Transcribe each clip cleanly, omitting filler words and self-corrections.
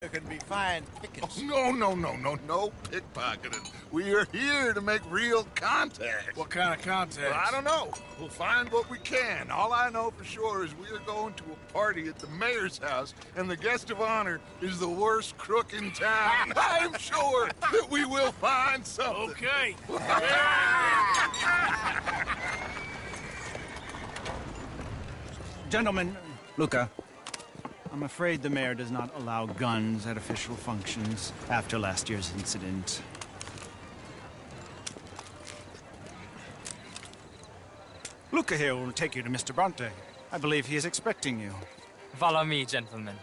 There can be fine pickets. Oh, no pickpocketing. We are here to make real contact. What kind of contact? Well, I don't know. We'll find what we can. All I know for sure is we are going to a party at the mayor's house, and the guest of honor is the worst crook in town. I'm sure that we will find something. Okay. Gentlemen, Luca, I'm afraid the mayor does not allow guns at official functions after last year's incident. Luca here will take you to Mr. Bronte. I believe he is expecting you. Follow me, gentlemen.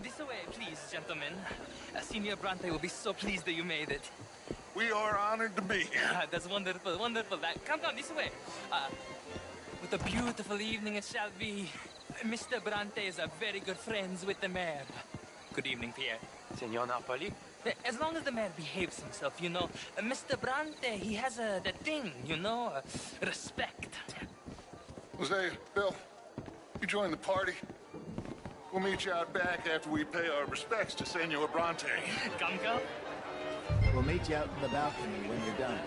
This way, please, gentlemen. Senior Bronte will be so pleased that you made it. We are honored to be here. That's wonderful, wonderful. Come this way. What a beautiful evening it shall be. Mr. Bronte is very good friends with the mayor. Good evening, Pierre. Signor Napoli? As long as the mayor behaves himself, you know. Mr. Bronte, he has that thing, you know, respect. Jose, Bill, you join the party. We'll meet you out back after we pay our respects to Senor Bronte. Come. We'll meet you out in the balcony when you're done.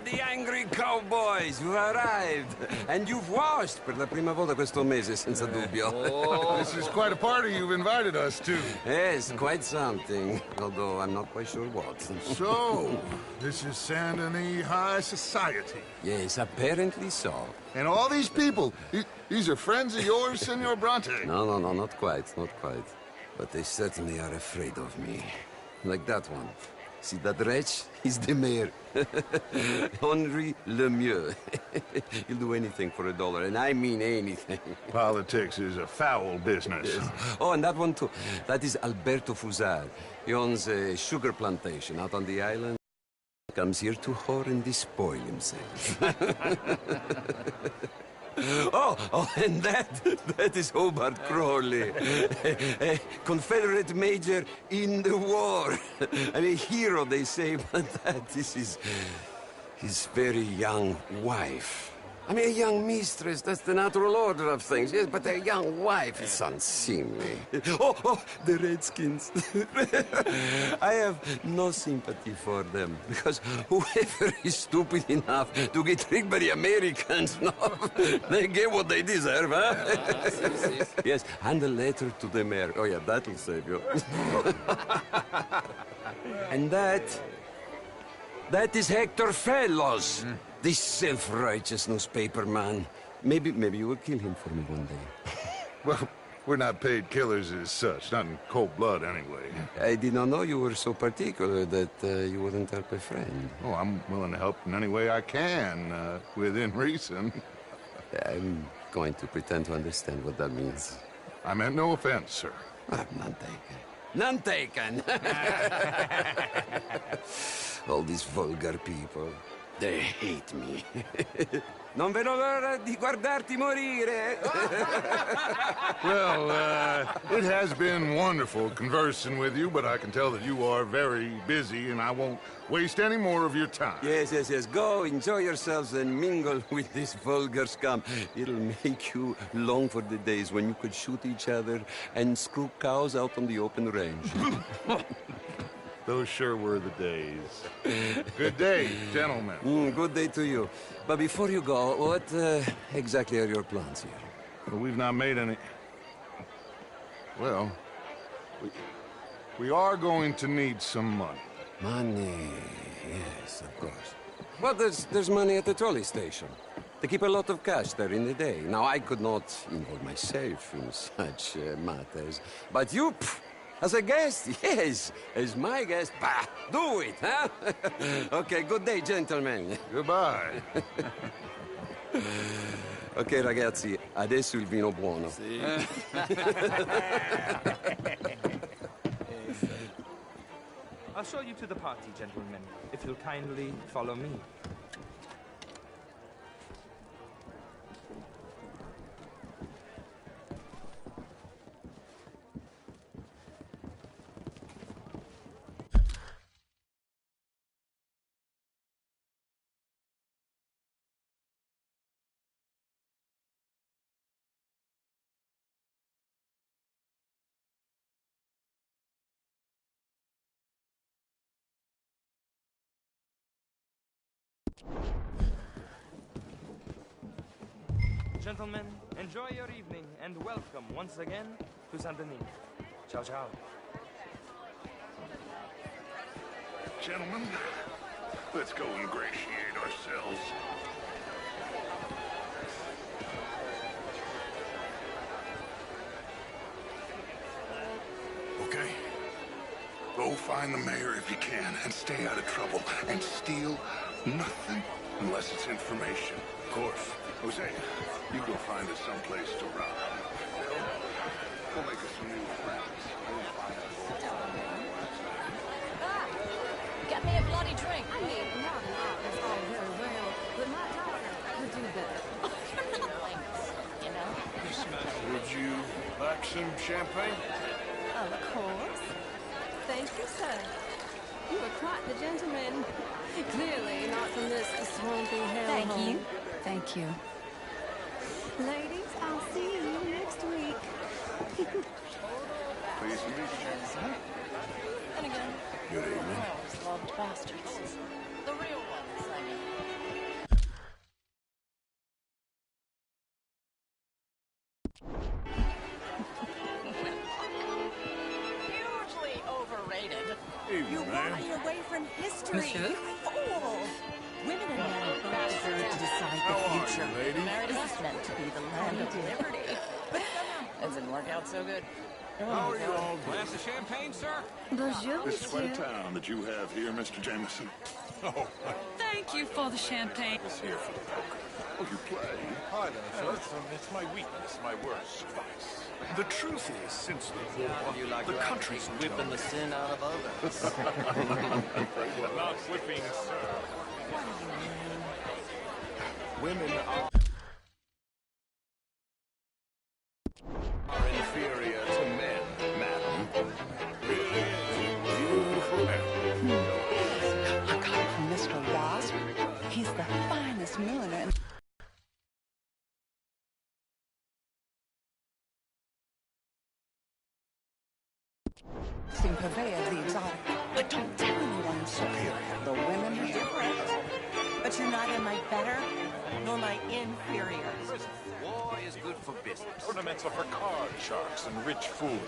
The angry cowboys, you've arrived. And you've washed per la prima volta questo mese, senza dubbio. This is quite a party you've invited us to. Yes, quite something. Although I'm not quite sure what. So, this is Saint Denis High Society. Yes, apparently so. And all these people, these are friends of yours, Senor Bronte? No, not quite, not quite. But they certainly are afraid of me. Like that one. See that wretch? He's the mayor. Henri Lemieux. He'll do anything for $1, and I mean anything. Politics is a foul business. Yes. Oh, and that one too. That is Alberto Fusar. He owns a sugar plantation out on the island. Comes here to whore and despoil himself. Oh, and that is Hobart Crawley, a Confederate major in the war. I mean, hero, they say, but this is his very young wife. I mean, a young mistress, that's the natural order of things, yes, but a young wife is unseemly. Oh, the Redskins. I have no sympathy for them, because whoever is stupid enough to get tricked by the Americans, no, they get what they deserve, huh? Yes, hand a letter to the mayor. Oh, yeah, that'll save you. And that is Hector Fellows. This self-righteous newspaper man. Maybe you will kill him for me one day. Well, we're not paid killers as such, not in cold blood anyway. I did not know you were so particular that you wouldn't help a friend. Oh, I'm willing to help in any way I can, within reason. I'm going to pretend to understand what that means. I meant no offense, sir. None taken. None taken! All these vulgar people. They hate me. Non vedo l'ora di guardarti morire. Well, it has been wonderful conversing with you, but I can tell that you are very busy, and I won't waste any more of your time. Yes. Go, enjoy yourselves, and mingle with this vulgar scum. It'll make you long for the days when you could shoot each other and screw cows out on the open range. Those sure were the days. Good day, gentlemen. Good day to you. But before you go, what exactly are your plans here? Well, we've not made any... Well, we are going to need some money. Money, yes, of course. Well, there's money at the trolley station. They keep a lot of cash there in the day. Now, I could not involve myself in such matters. But you... As a guest? Yes. As my guest? Bah, do it, huh? Okay, good day, gentlemen. Goodbye. Ok, ragazzi, adesso il vino buono. I'll show you to the party, gentlemen, if you'll kindly follow me. Gentlemen, enjoy your evening and welcome once again to Saint Denis. Ciao, ciao. Gentlemen, let's go ingratiate ourselves. Okay? Go find the mayor if you can and stay out of trouble and steal nothing unless it's information. Of course. Jose, you go find us someplace to rob. We'll make us some new friends. Get me a bloody drink. I mean, not it's all very well, but my daughter would do better. You're not blameless, you know? Would you like some champagne? Of course. Thank you, sir. You are quite the gentleman. Clearly not from this swampy hellhole. Thank you. Thank you. Ladies, I'll see you next week. Please meet you. And again. Good evening. Loved bastards. The real ones, I mean. Hugely overrated. You're running away from history. Monsieur? Fool. Women and men both deserve to decide the future. America is meant to be the land of liberty. That didn't work out so good. How are you all doing? Glass of champagne, sir? Bonjour, This is quite a monsieur. town that you have here, Mr. Jameson. Oh, Thank you for the champagne. it's here for the poker. Oh, you play? Hi there, sir. It's my weakness, my worst vice. The truth is, since the war, the country's whipping the sin out of others. not whipping, sir. Women are inferior to men, madam. Really is beautiful man. I got it from Mr. Wasp. He's the finest milliner in... Purveyor of the exotic. But don't tell anyone, sir. The women are different. But you're neither my better nor my inferior. War is good for business. Tournaments are for card sharks and rich fools.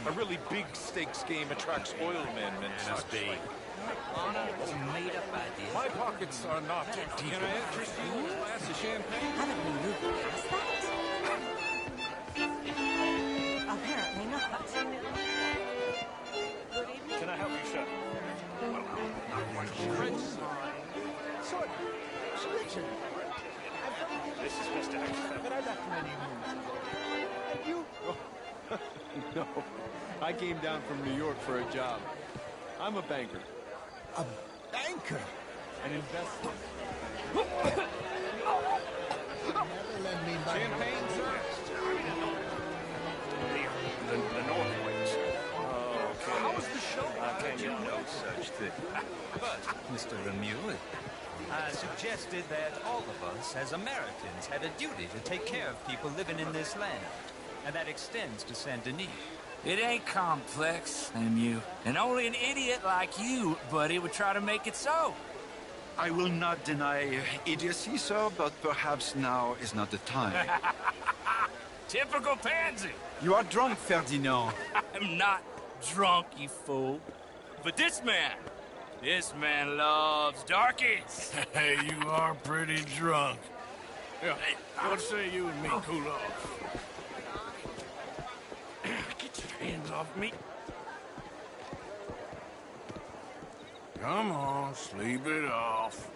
A really big stakes game attracts oil men and such. It's a made-up idea. My pockets are not deep. Can I interest you in a glass of champagne? Haven't we moved past that? Apparently not. Good evening. Can I help you, chef? This is Mr. X7. But I left many moons ago. And you? No, I came down from New York for a job. I'm a banker. A banker? An investor. Never lend me money. Champagne, sir? The North Winds. Oh, okay. How was the show? Can you know such thing? But, Mr. Remuel, I suggested that all of us, as Americans, had a duty to take care of people living in this land. And that extends to Saint Denis. It ain't complex, Lemuel. And only an idiot like you, buddy, would try to make it so. I will not deny idiocy, sir, but perhaps now is not the time. Typical pansy. You are drunk, Ferdinand. I'm not drunk, you fool. But this man loves darkies. Hey, you are pretty drunk. Yeah, what say you and me cool off? Get your hands off me. Come on, sleep it off.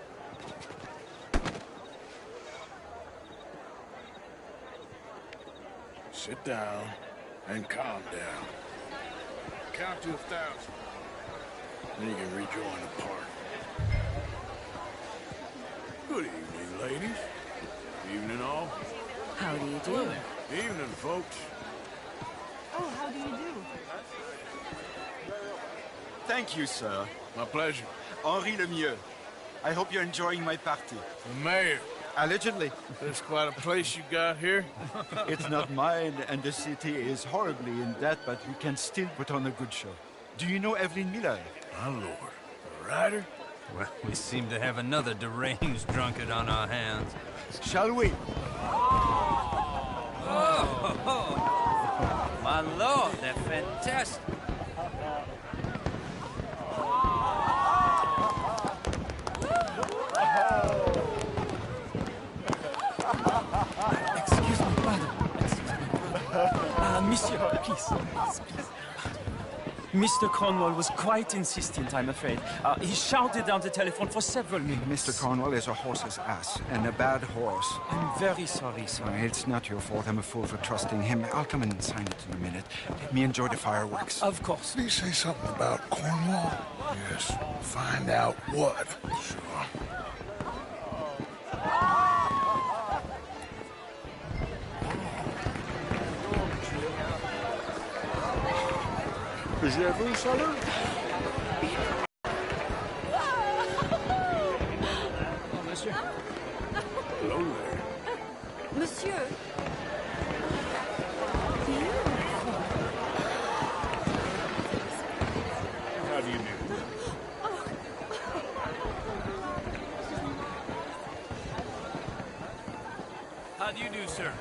Sit down and calm down. Count to 1,000. Then you can rejoin the party. Good evening, ladies. Evening, all. How do you do? Evening, folks. Oh, how do you do? Thank you, sir. My pleasure. Henri Lemieux. I hope you're enjoying my party. The mayor. Allegedly. That's quite a place you got here. It's not mine, and the city is horribly in debt, but we can still put on a good show. Do you know Evelyn Miller? My lord. A writer? Well, we seem to have another deranged drunkard on our hands. Shall we? Oh, my lord, they're fantastic. Excuse me, pardon. Monsieur, please. Mr. Cornwall was quite insistent, I'm afraid. He shouted down the telephone for several minutes. Mr. Cornwall is a horse's ass, and a bad horse. I'm very sorry, sir. It's not your fault. I'm a fool for trusting him. I'll come and sign it in a minute. Let me enjoy the fireworks. Of course. Did he say something about Cornwall? Yes. Find out what. Sure. Vous, salon? Oh, monsieur. Hello there. Monsieur. How do you do? How do you do, sir?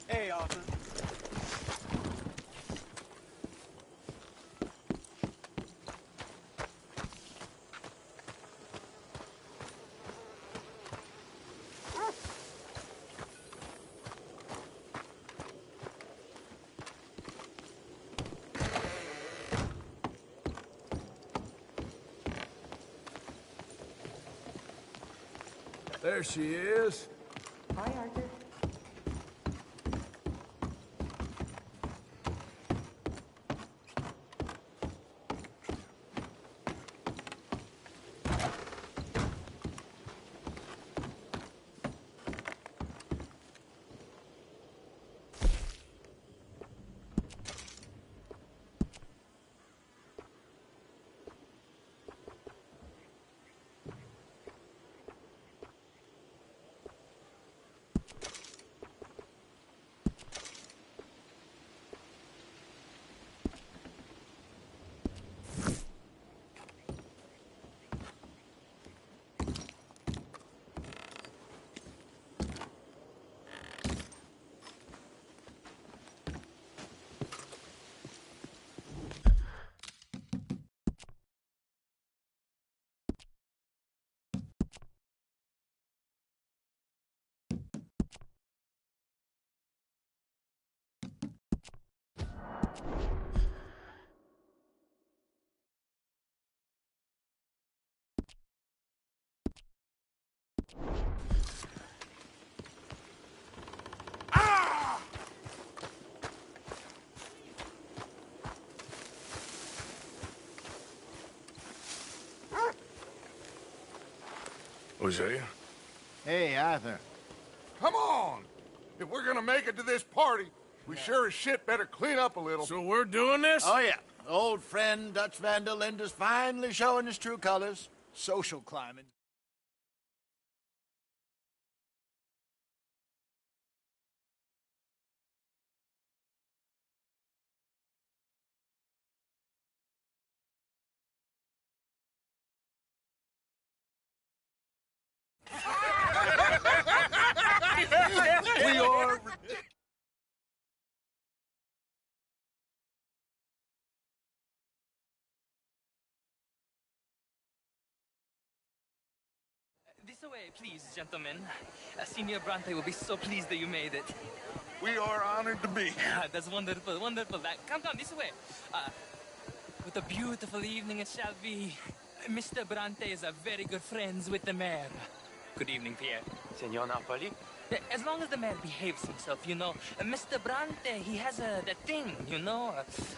Hey, Arthur. There she is. Hi, Arthur. Hosea? Hey, Arthur. Come on! If we're gonna make it to this party, we sure as shit better clean up a little. So we're doing this? Oh, yeah. Old friend Dutch Van der Linde's finally showing his true colors. Social climbing. We are... This way, please, gentlemen. Senior Bronte will be so pleased that you made it. We are honored to be here. That's wonderful, wonderful. Come this way. What a beautiful evening it shall be. Mr. Bronte is a very good friends with the mayor. Good evening, Pierre. Senor Napoli? As long as the mayor behaves himself, you know. Mr. Bronte, he has that thing, you know,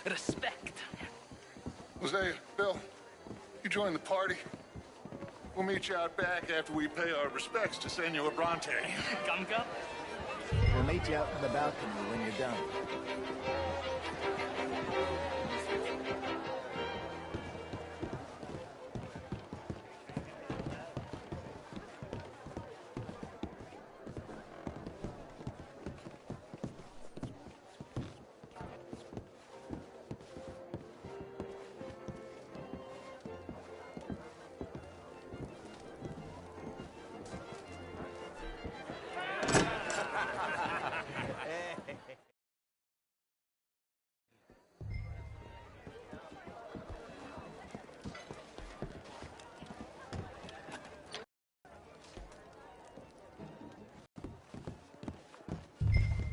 respect. Hosea, Bill, you join the party. We'll meet you out back after we pay our respects to Senor Bronte. Come. We'll meet you out on the balcony when you're done.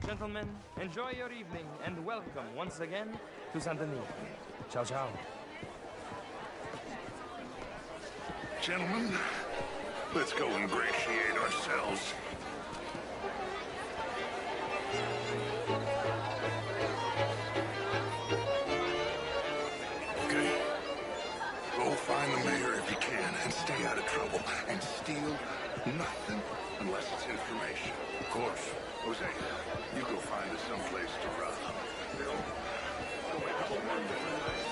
Gentlemen, enjoy your evening and welcome once again to Saint Denis. Ciao, ciao. Gentlemen, let's go ingratiate ourselves. Okay. Go find the mayor if you can and stay out of trouble. And steal nothing unless it's information. Of course. Hosea, you go find us someplace to run. Bill, go have a wonderful night.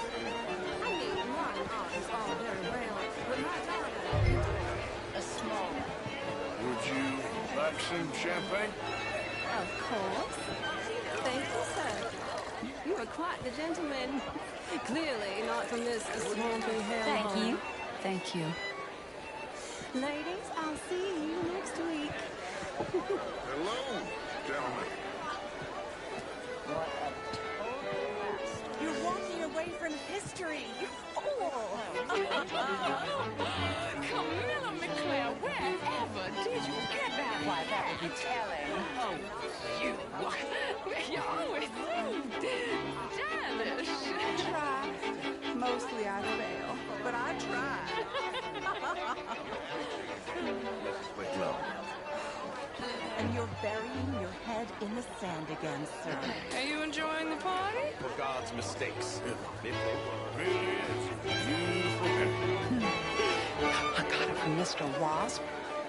I mean, modern art is all very well, but my daughter, a small. Would you like some champagne? Of course. Thank you, sir. You are quite the gentleman. Clearly not from this swampy hell. Thank you. Thank you. Ladies, I'll see you next week. Hello, gentlemen. What a total waste. You're walking away from history, you fool! Camilla McClare, wherever did you get that? Why, that would be telling. Oh, you. You're always so stylish. I try. Mostly I fail, but I try. Well, And you're burying your head in the sand again, sir. Are you enjoying the party? For God's mistakes. Really is. Beautiful. I got it from Mr. Wasp.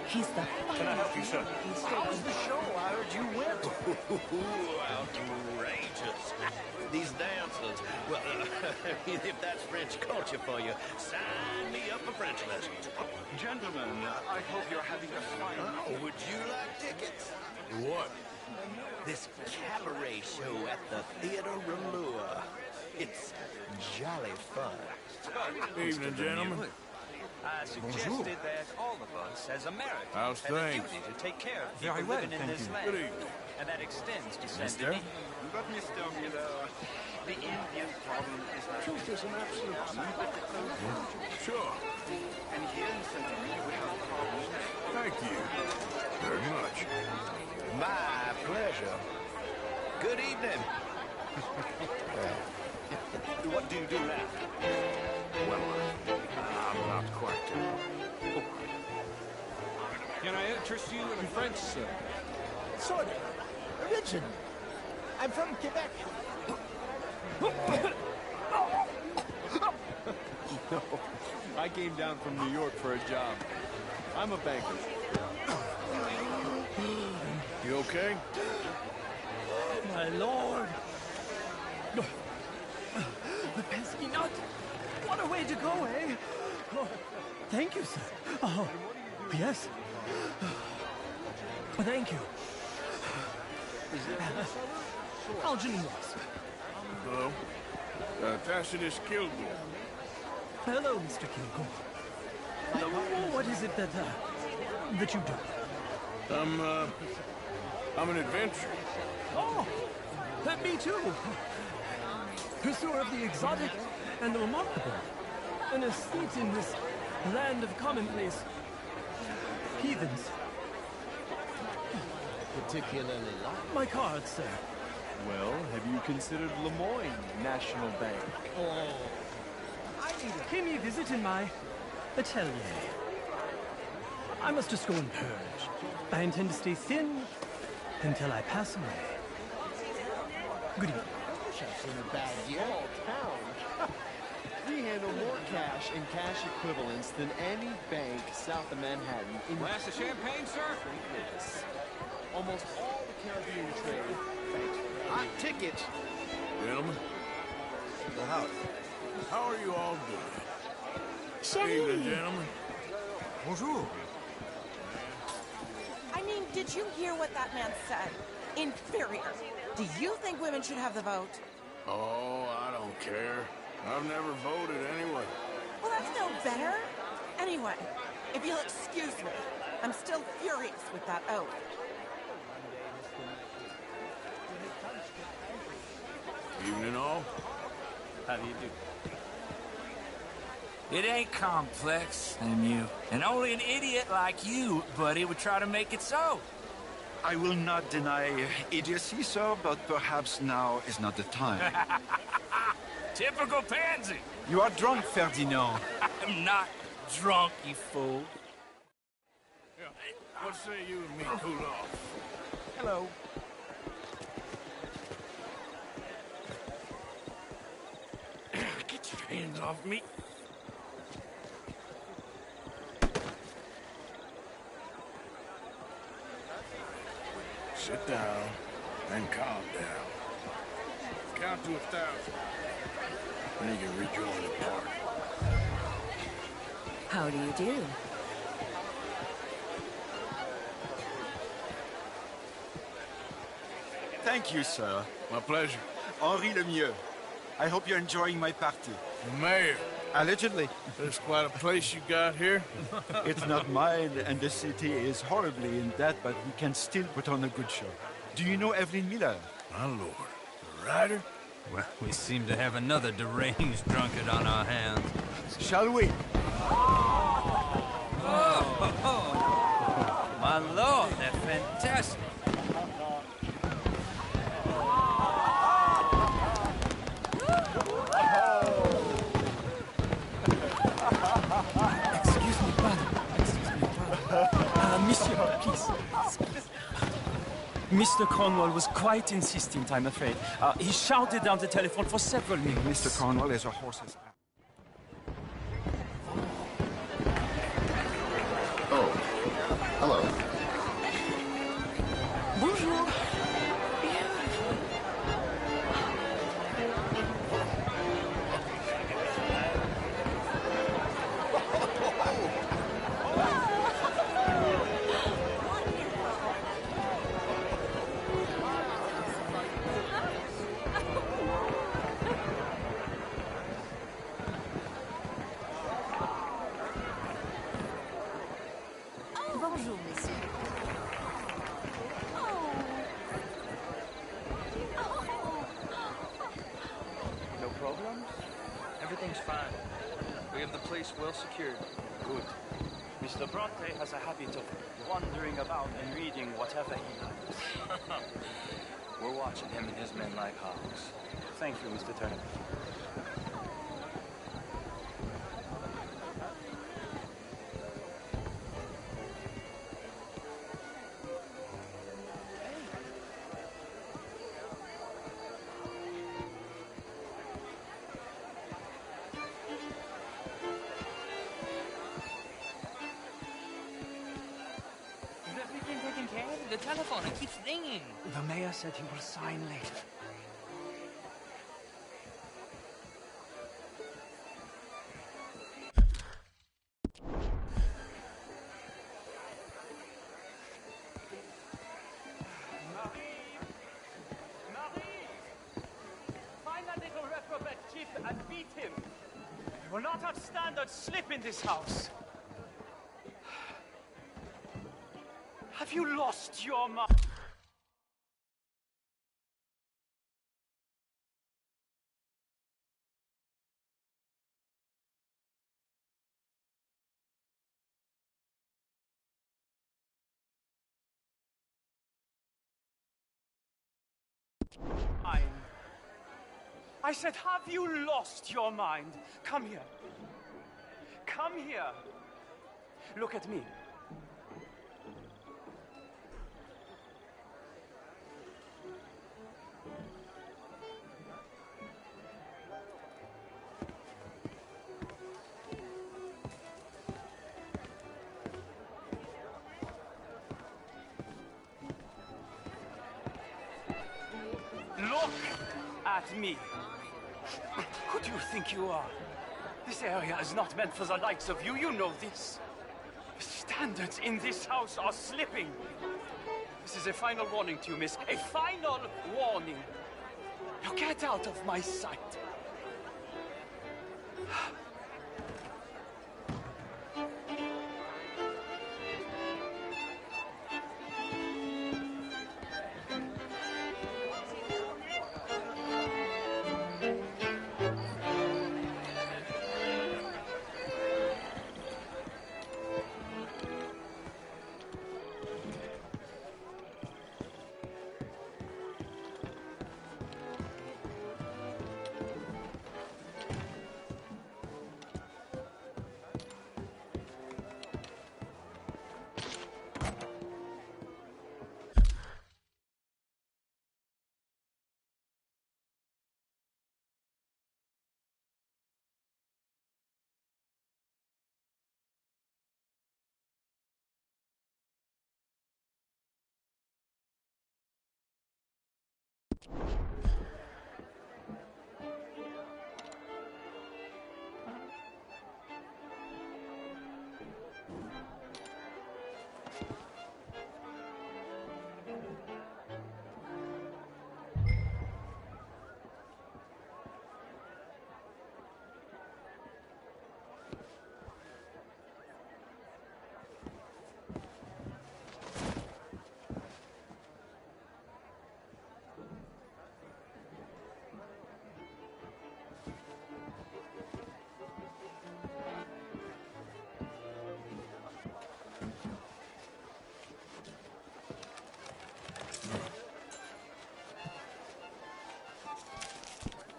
He's the Can I help you, sir? how was the show? I heard you went. Outrageous. These dancers, well, if that's French culture for you, sign me up for French lessons. Gentlemen, I hope you're having a fine... Oh, would you like tickets? What? This cabaret show at the Theater Ramleur. It's jolly fun. Evening, gentlemen. I suggested that all of us, as Americans, How's had a things? duty to take care of Very people well, living in thank this you. land. Good evening. And that extends to Saint Mister? Denis. But, Mr. Miller, the Indian problem is not... Truth is an absolute Sure. And here in Saint Denis, we have problems. Thank you very much. My pleasure. Good evening. What do you do now? Well, I'm not quite. Can I interest you in French, sir? Sort of. Original. I'm from Quebec. No, I came down from New York for a job. I'm a banker. You okay? My lord! The pesky nut! What a way to go, eh? Oh, thank you, sir. Oh, yes. Thank you. Algernon Ross. Hello. Tacitus Kilgore. Hello, Mr. Kilgore. What is it that you do? I'm an adventurer. Oh, me too. Pursuer of the exotic and the remarkable. An estate in this land of commonplace heathens. Particularly like? My card, sir. Well, have you considered Lemoyne National Bank? Oh. Pay me a visit in my atelier. I must just go and purge. I intend to stay thin until I pass away. Good evening. In a bad year. Small town. We handle more cash and cash equivalents than any bank south of Manhattan. Glass of champagne, sir? Yes. Almost all the Caribbean trade. Thanks. Hot tickets. Gentlemen. How are you all doing? Chérie. Evening, gentlemen. Bonjour. I mean, did you hear what that man said? Inferior. Do you think women should have the vote? Oh, I don't care. I've never voted anyway. Well, that's no better. Anyway, if you'll excuse me, I'm still furious with that oath. Evening all. How do you do? It ain't complex, MU. And only an idiot like you, buddy, would try to make it so. I will not deny idiocy, sir, but perhaps now is not the time. Typical pansy. You are drunk, Ferdinand. I'm not drunk, you fool. Yeah. What say you and me cool off? Hello. Get your hands off me. Sit down and calm down. Count to 1,000. Then you can rejoin the party. How do you do? Thank you, sir. My pleasure. Henri Lemieux. I hope you're enjoying my party. Mayor. Allegedly. There's quite a place you got here. It's not mine, and the city is horribly in debt, but we can still put on a good show. Do you know Evelyn Miller? My lord. The writer? Well, we seem to have another deranged drunkard on our hands. Shall we? My lord, they're fantastic. Excuse me, brother. Monsieur, please. Mr. Cornwall was quite insistent, I'm afraid. He shouted down the telephone for several minutes. Mr. Cornwall is a horse's ass. Oh, hello. Bonjour. Bonjour, monsieur. No problems? Everything's fine. We have the place well secured. Good. Mr. Bronte has a habit of wandering about and reading whatever he likes. We're watching him and his men like hawks. Thank you, Mr. Turner. the telephone. It keeps ringing. The mayor said he will sign later. Find that little reprobate chief and beat him. We will not have standard slip in this house. Have you lost your mind? I said, have you lost your mind? Come here. Come here. Look at me. Look at me. Who do you think you are? This area is not meant for the likes of you. You know this. The standards in this house are slipping. This is a final warning to you, miss. A final warning. Now get out of my sight.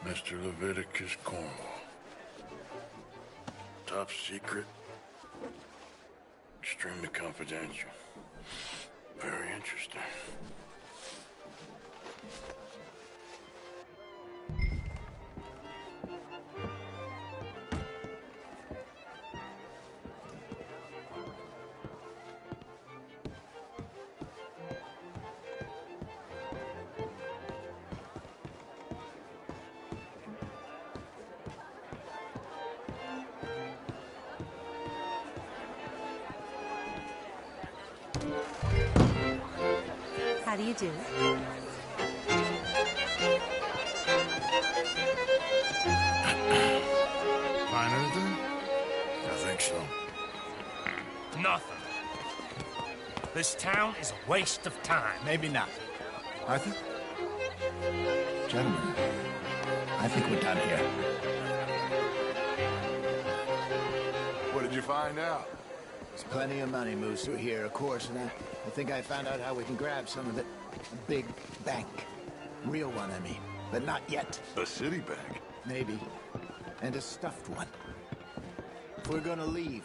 Mr. Leviticus Cornwall. Top secret. Extremely confidential. Very interesting. How do you do? Find anything? I think so. Nothing. This town is a waste of time. Maybe not. Arthur? Gentlemen, I think we're done here. What did you find out? There's plenty of money moves through here, of course, and I think I found out how we can grab some of it. A big bank. Real one, I mean. But not yet. A city bank? Maybe. And a stuffed one. If we're gonna leave,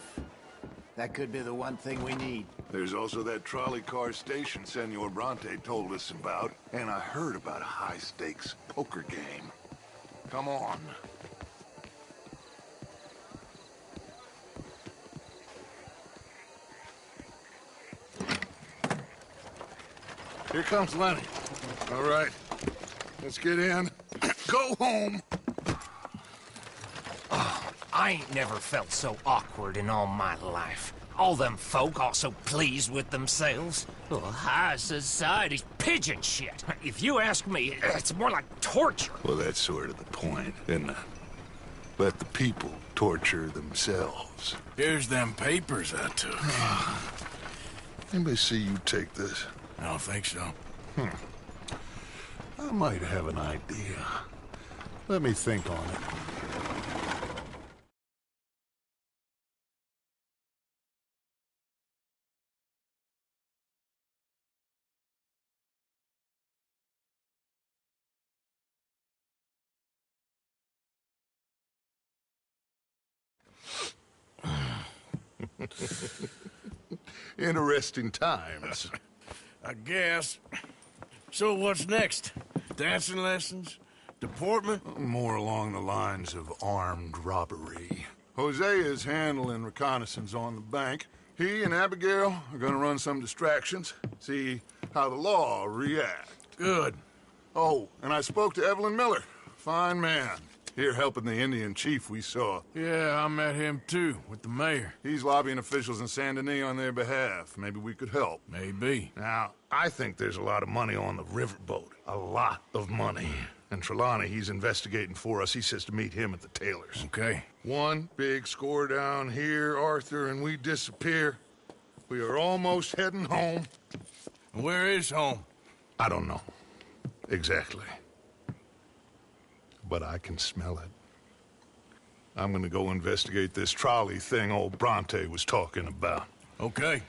that could be the one thing we need. There's also that trolley car station Senor Bronte told us about, and I heard about a high-stakes poker game. Come on. Here comes Lenny. All right, let's get in. Go home. I ain't never felt so awkward in all my life. All them folk all so pleased with themselves. Oh, high society's pigeon shit. If you ask me, it's more like torture. Well, that's sort of the point, isn't it? Let the people torture themselves. Here's them papers I took. Anybody see you take this? I don't think so. I might have an idea. Let me think on it. Interesting times. I guess. So what's next? Dancing lessons? Deportment? More along the lines of armed robbery. Hosea is handling reconnaissance on the bank. He and Abigail are gonna run some distractions, see how the law reacts. Good. Oh, and I spoke to Evelyn Miller. Fine man. Here helping the Indian chief we saw. Yeah, I met him too, with the mayor. He's lobbying officials in Saint Denis on their behalf. Maybe we could help. Maybe. Now, I think there's a lot of money on the riverboat. A lot of money. And Trelawney, he's investigating for us. He says to meet him at the Taylor's. Okay. One big score down here, Arthur, and we disappear. We are almost heading home. Where is home? I don't know. Exactly. But I can smell it. I'm gonna go investigate this trolley thing old Bronte was talking about. Okay.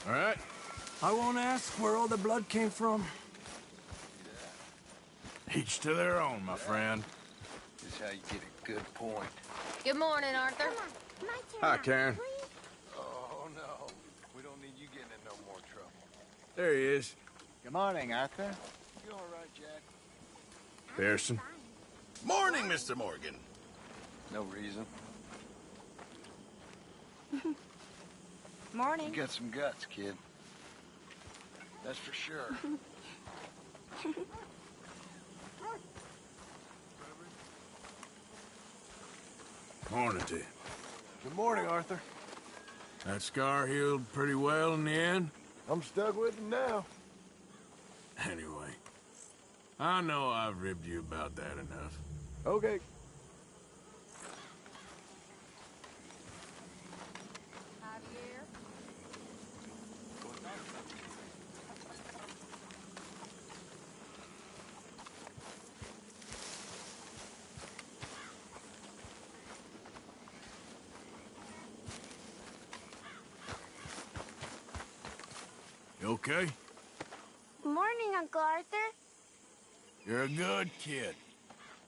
All right. I won't ask where all the blood came from. Each to their own, my friend. This is how you get a good point. Good morning, Arthur. Hi, Karen. Oh, no. We don't need you getting in no more trouble. There he is. Good morning, Arthur. You all right, Jack? Pearson. Morning, Mr. Morgan. No reason. Morning. You got some guts, kid. That's for sure. Morning to you. Good morning, Arthur. That scar healed pretty well in the end? I'm stuck with him now. Anyway, I know I've ribbed you about that enough. Okay. okay? Morning, Uncle Arthur. You're a good kid.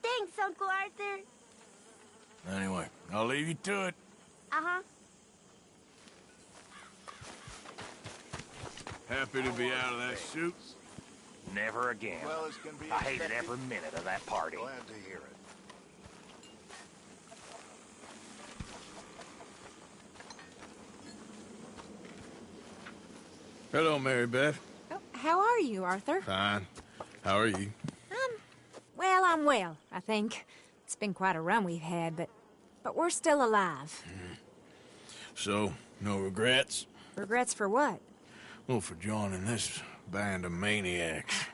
Thanks, Uncle Arthur. Anyway, I'll leave you to it. Uh-huh. Happy to be out of that suit? Never again. Well, it's gonna be I hated every minute of that party. Glad to hear it. Hello, Mary Beth. Oh, how are you, Arthur? Fine. How are you? Well, I'm well, I think. It's been quite a run we've had, but we're still alive. So, no regrets? Regrets for what? Well, for joining this band of maniacs.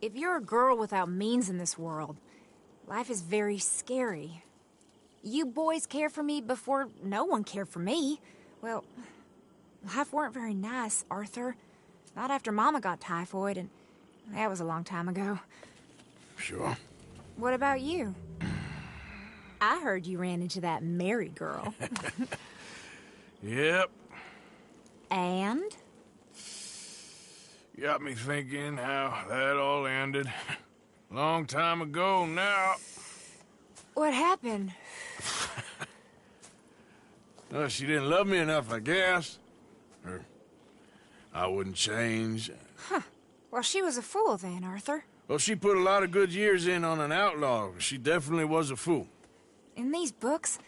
If you're a girl without means in this world, life is very scary. You boys cared for me before no one cared for me. Well, life weren't very nice, Arthur. Not after Mama got typhoid, and that was a long time ago. Sure. What about you? I heard you ran into that Mary girl. Yep. And? Got me thinking how that all ended. Long time ago now. What happened? Well, she didn't love me enough, I guess. Or I wouldn't change. Huh. Well, she was a fool then, Arthur. Well, she put a lot of good years in on an outlaw. She definitely was a fool. In these books,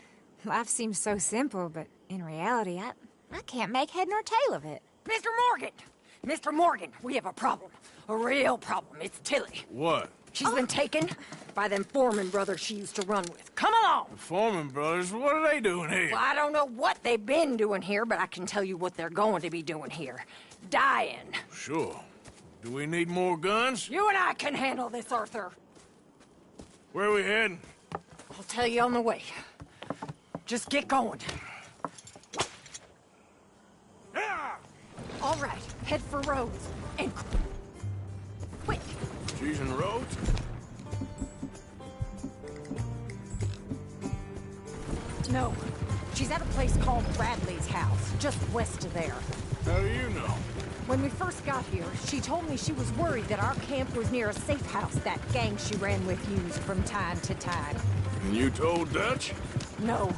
life seems so simple, but in reality, I can't make head nor tail of it. Mr. Morgan! Mr. Morgan, we have a problem. A real problem. It's Tilly. What? She's been taken by them Foreman brothers she used to run with. Come along! The Foreman brothers? What are they doing here? Well, I don't know what they've been doing here, but I can tell you what they're going to be doing here. Dying. Sure. Do we need more guns? You and I can handle this, Arthur. Where are we heading? I'll tell you on the way. Just get going. All right, head for Rhodes. And quick. She's in Rhodes? No, she's at a place called Bradley's house, just west of there. How do you know? When we first got here, she told me she was worried that our camp was near a safe house that gang she ran with used from time to time. And you told Dutch? No.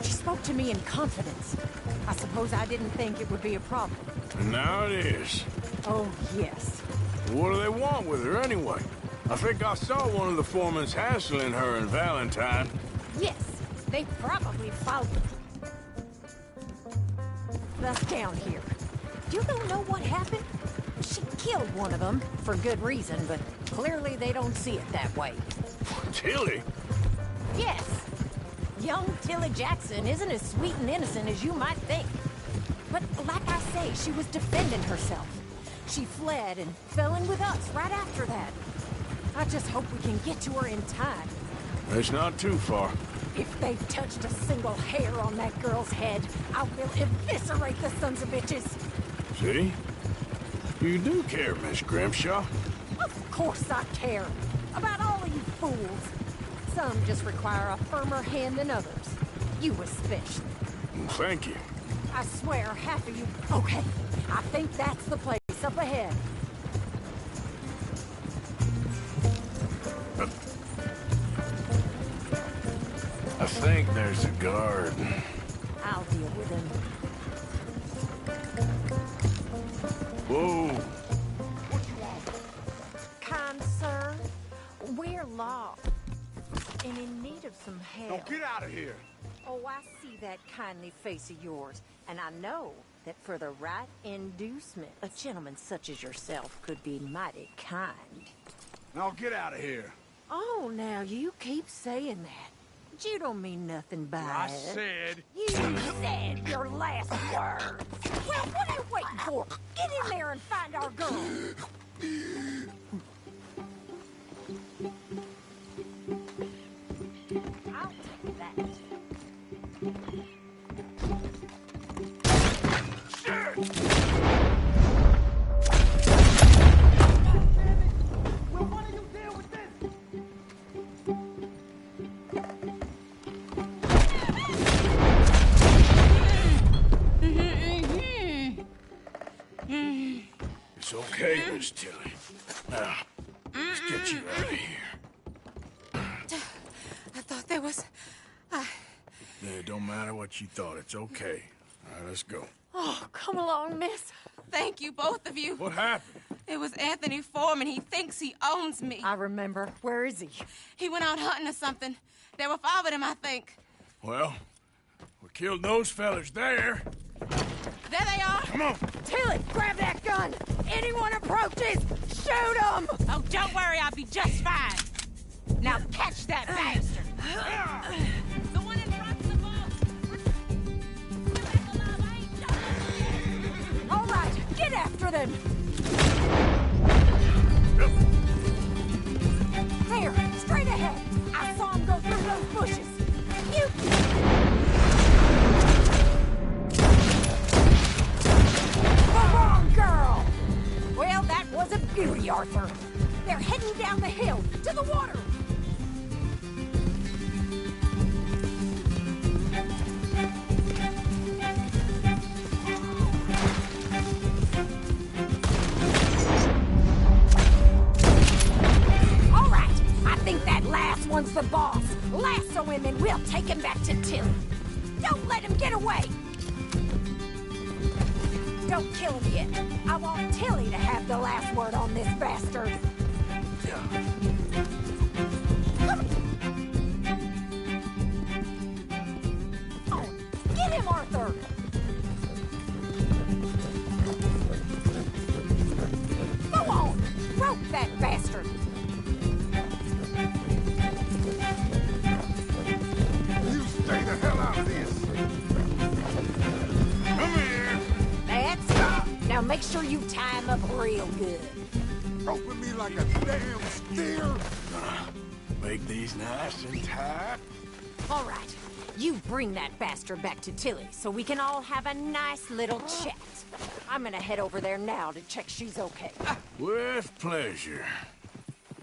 She spoke to me in confidence. I suppose I didn't think it would be a problem. And now it is. Oh, yes. What do they want with her anyway? I think I saw one of the foremans hassling her and Valentine. Yes, they probably followed us down here. You don't know what happened? She killed one of them, for good reason, but clearly they don't see it that way. Tilly? Yes. Young Tilly Jackson isn't as sweet and innocent as you might think. But like I say, she was defending herself. She fled and fell in with us right after that. I just hope we can get to her in time. It's not too far. If they've touched a single hair on that girl's head, I will eviscerate the sons of bitches. See? You do care, Miss Grimshaw. Of course I care. About all of you fools. Some just require a firmer hand than others. You especially. Thank you. I swear, half of you... Okay, I think that's the place up ahead. I think there's a guard. I'll deal with him. Whoa. Kind sir, we're lost and in need of some help. Now get out of here. Oh, I see that kindly face of yours, and I know that for the right inducement, a gentleman such as yourself could be mighty kind. Now get out of here. Oh, now you keep saying that. But you don't mean nothing by I it. said... You said your last words. Well, what are you waiting for? Get in there and find our girl. I'll take that. Will one of you deal with this? get you out of here. I thought there was... It don't matter what you thought. It's okay. All right, let's go. Oh, come along, miss. Thank you, both of you. What happened? It was Anthony Foreman. He thinks he owns me. I remember. Where is he? He went out hunting or something. There were 5 of them, I think. Well, we killed those fellas there. There they are. Come on. Tilly, grab that gun. Anyone approaches, shoot them. Oh, don't worry. I'll be just fine. Now catch that bastard. The one in front of the boat. All right, get after them. There, straight ahead. I saw him go through those bushes. You... The wrong girl! Well, that was a beauty, Arthur. They're heading down the hill, to the water. All right, I think that last one's the boss. Lasso him and we'll take him back to Tilly. Don't let him get away! Don't kill him yet. I want Tilly to have the last word on this bastard. Oh, get him, Arthur! Go on! Rope that bastard! You stay the hell out of this! Come here! That's it. Now make sure you tie him up real good. Roping me like a damn steer! Make these nice and tight. All right, you bring that bastard back to Tilly so we can all have a nice little chat. I'm gonna head over there now to check she's okay. With pleasure.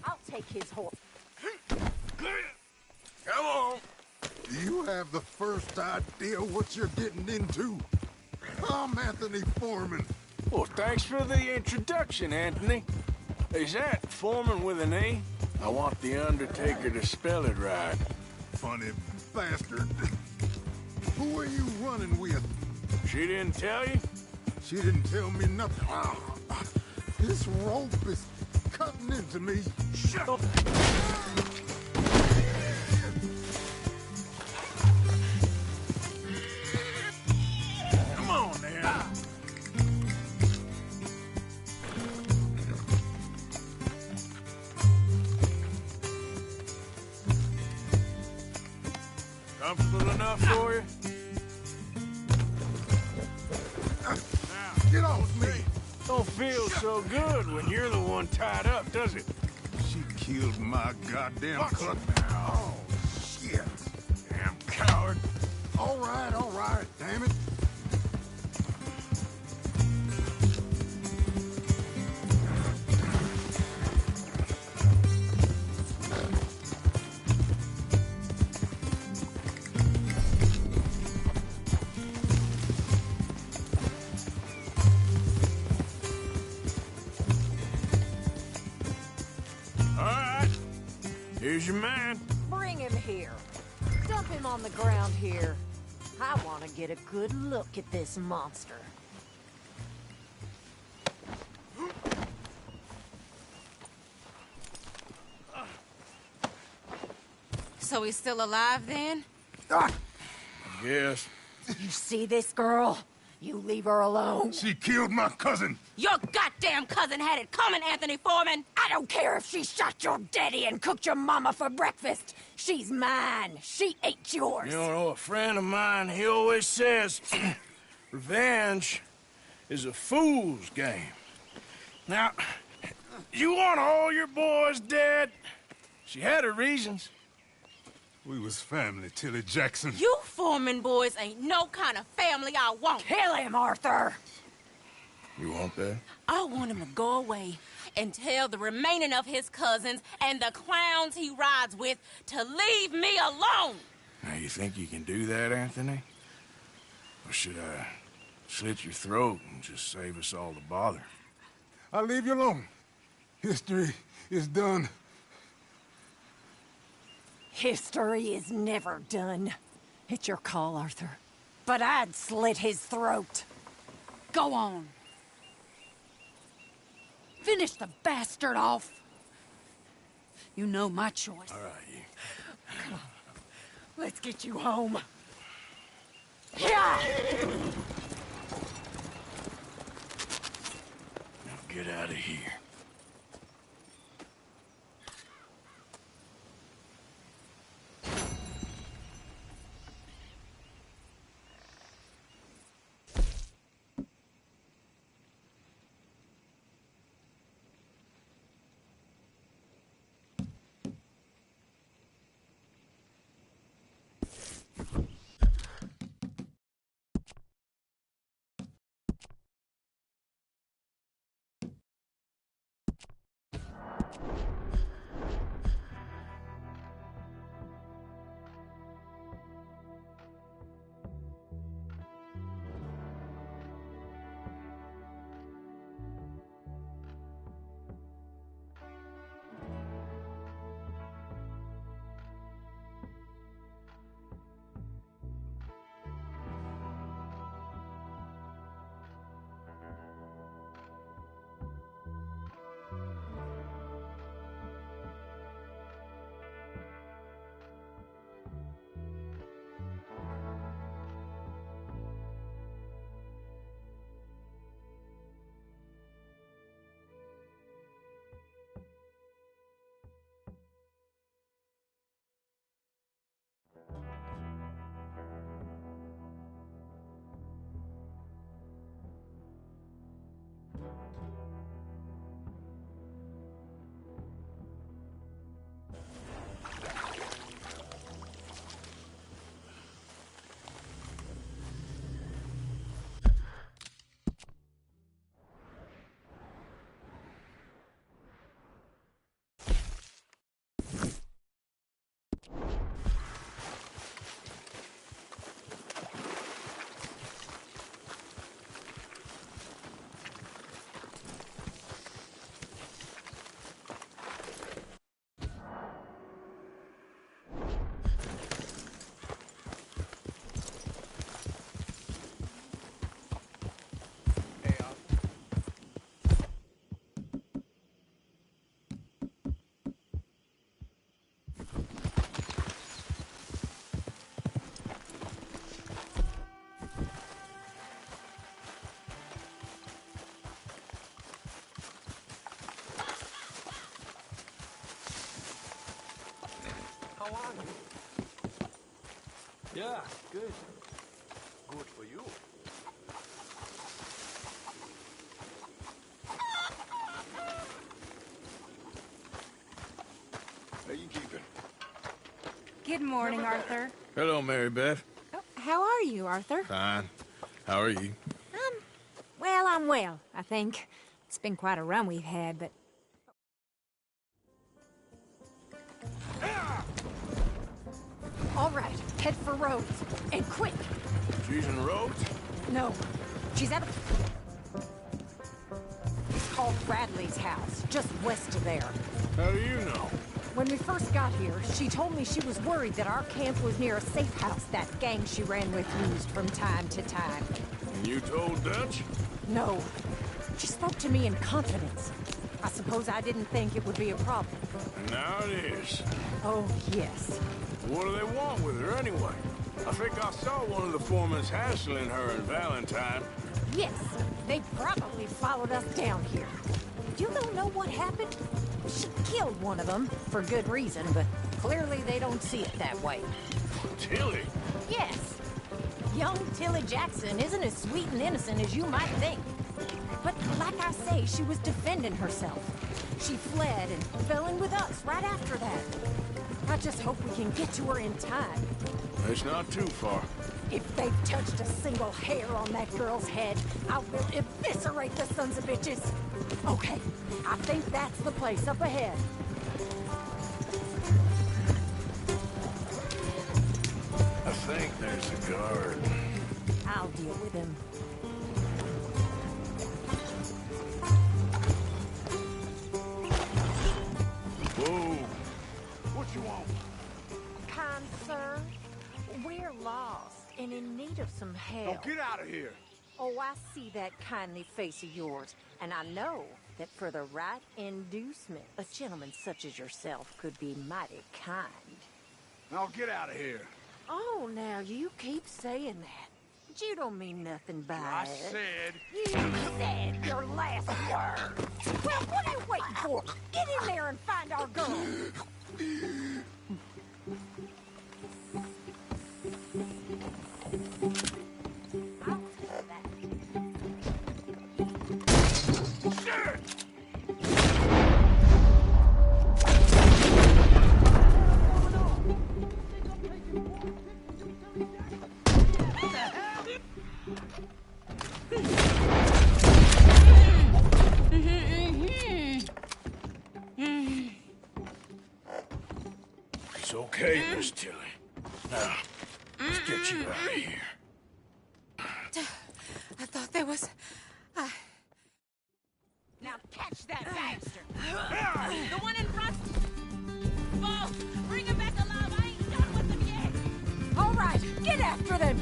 I'll take his horse. Come on! Do you have the first idea what you're getting into? I'm Anthony Foreman. Well, thanks for the introduction, Anthony. Is that Foreman with an A? I want the Undertaker to spell it right. Funny bastard. Who are you running with? She didn't tell you? She didn't tell me nothing. This rope is cutting into me. Shut up! Come on, now. Comfortable enough for you? Get off me! Don't feel so good when you're the one tied up, does it? She killed my goddamn cousin. Oh, shit. Damn coward. All right, damn it. All right. Here's your man. Bring him here. Dump him on the ground here. I want to get a good look at this monster. So he's still alive then? I guess. You see this girl? You leave her alone. She killed my cousin. Your goddamn cousin had it coming, Anthony Foreman. I don't care if she shot your daddy and cooked your mama for breakfast. She's mine. She ate yours. You know, a friend of mine, he always says, revenge is a fool's game. Now, you want all your boys dead? She had her reasons. We was family, Tilly Jackson. You Foreman boys ain't no kind of family I want. Kill him, Arthur. You want that? I want him to go away and tell the remaining of his cousins and the clowns he rides with to leave me alone. Now, you think you can do that, Anthony? Or should I slit your throat and just save us all the bother? I'll leave you alone. History is done. History is never done. It's your call, Arthur. But I'd slit his throat. Go on. Finish the bastard off. You know my choice. All right. Come on. Let's get you home. Yeah! Now get out of here. How are you? Yeah, good. Good for you. How you keeping? Good morning, Arthur. Hello, Mary Beth. Oh, how are you, Arthur? Fine. How are you? Well, I'm well, I think. It's been quite a run we've had, but... All right, head for Rhodes. And quick! She's in Rhodes? No, she's at a... It's called Bradley's house, just west of there. How do you know? When we first got here, she told me she was worried that our camp was near a safe house that gang she ran with used from time to time. And you told Dutch? No. She spoke to me in confidence. I suppose I didn't think it would be a problem. And now it is. Oh, yes. What do they want with her anyway? I think I saw one of the foremans hassling her and Valentine. Yes, they probably followed us down here. You don't know what happened? She killed one of them, for good reason, but clearly they don't see it that way. Tilly? Yes. Young Tilly Jackson isn't as sweet and innocent as you might think. But like I say, she was defending herself. She fled and fell in with us right after that. I just hope we can get to her in time. It's not too far. If they've touched a single hair on that girl's head, I will eviscerate the sons of bitches. Okay, I think that's the place up ahead. I think there's a guard. I'll deal with him. you want? Kind sir, we're lost and in need of some help. Now get out of here. Oh, I see that kindly face of yours, and I know that for the right inducement, a gentleman such as yourself could be mighty kind. Now get out of here. Oh, now you keep saying that. But you don't mean nothing by I it. said... You said your last word. Well, what are you waiting for? Get in there and find our girl. It's okay, Miss Tilly. Now, let's get you out of here. I thought there was... Now catch that bastard! The one in front! Paul, bring him back alive! I ain't done with him yet! All right, get after them!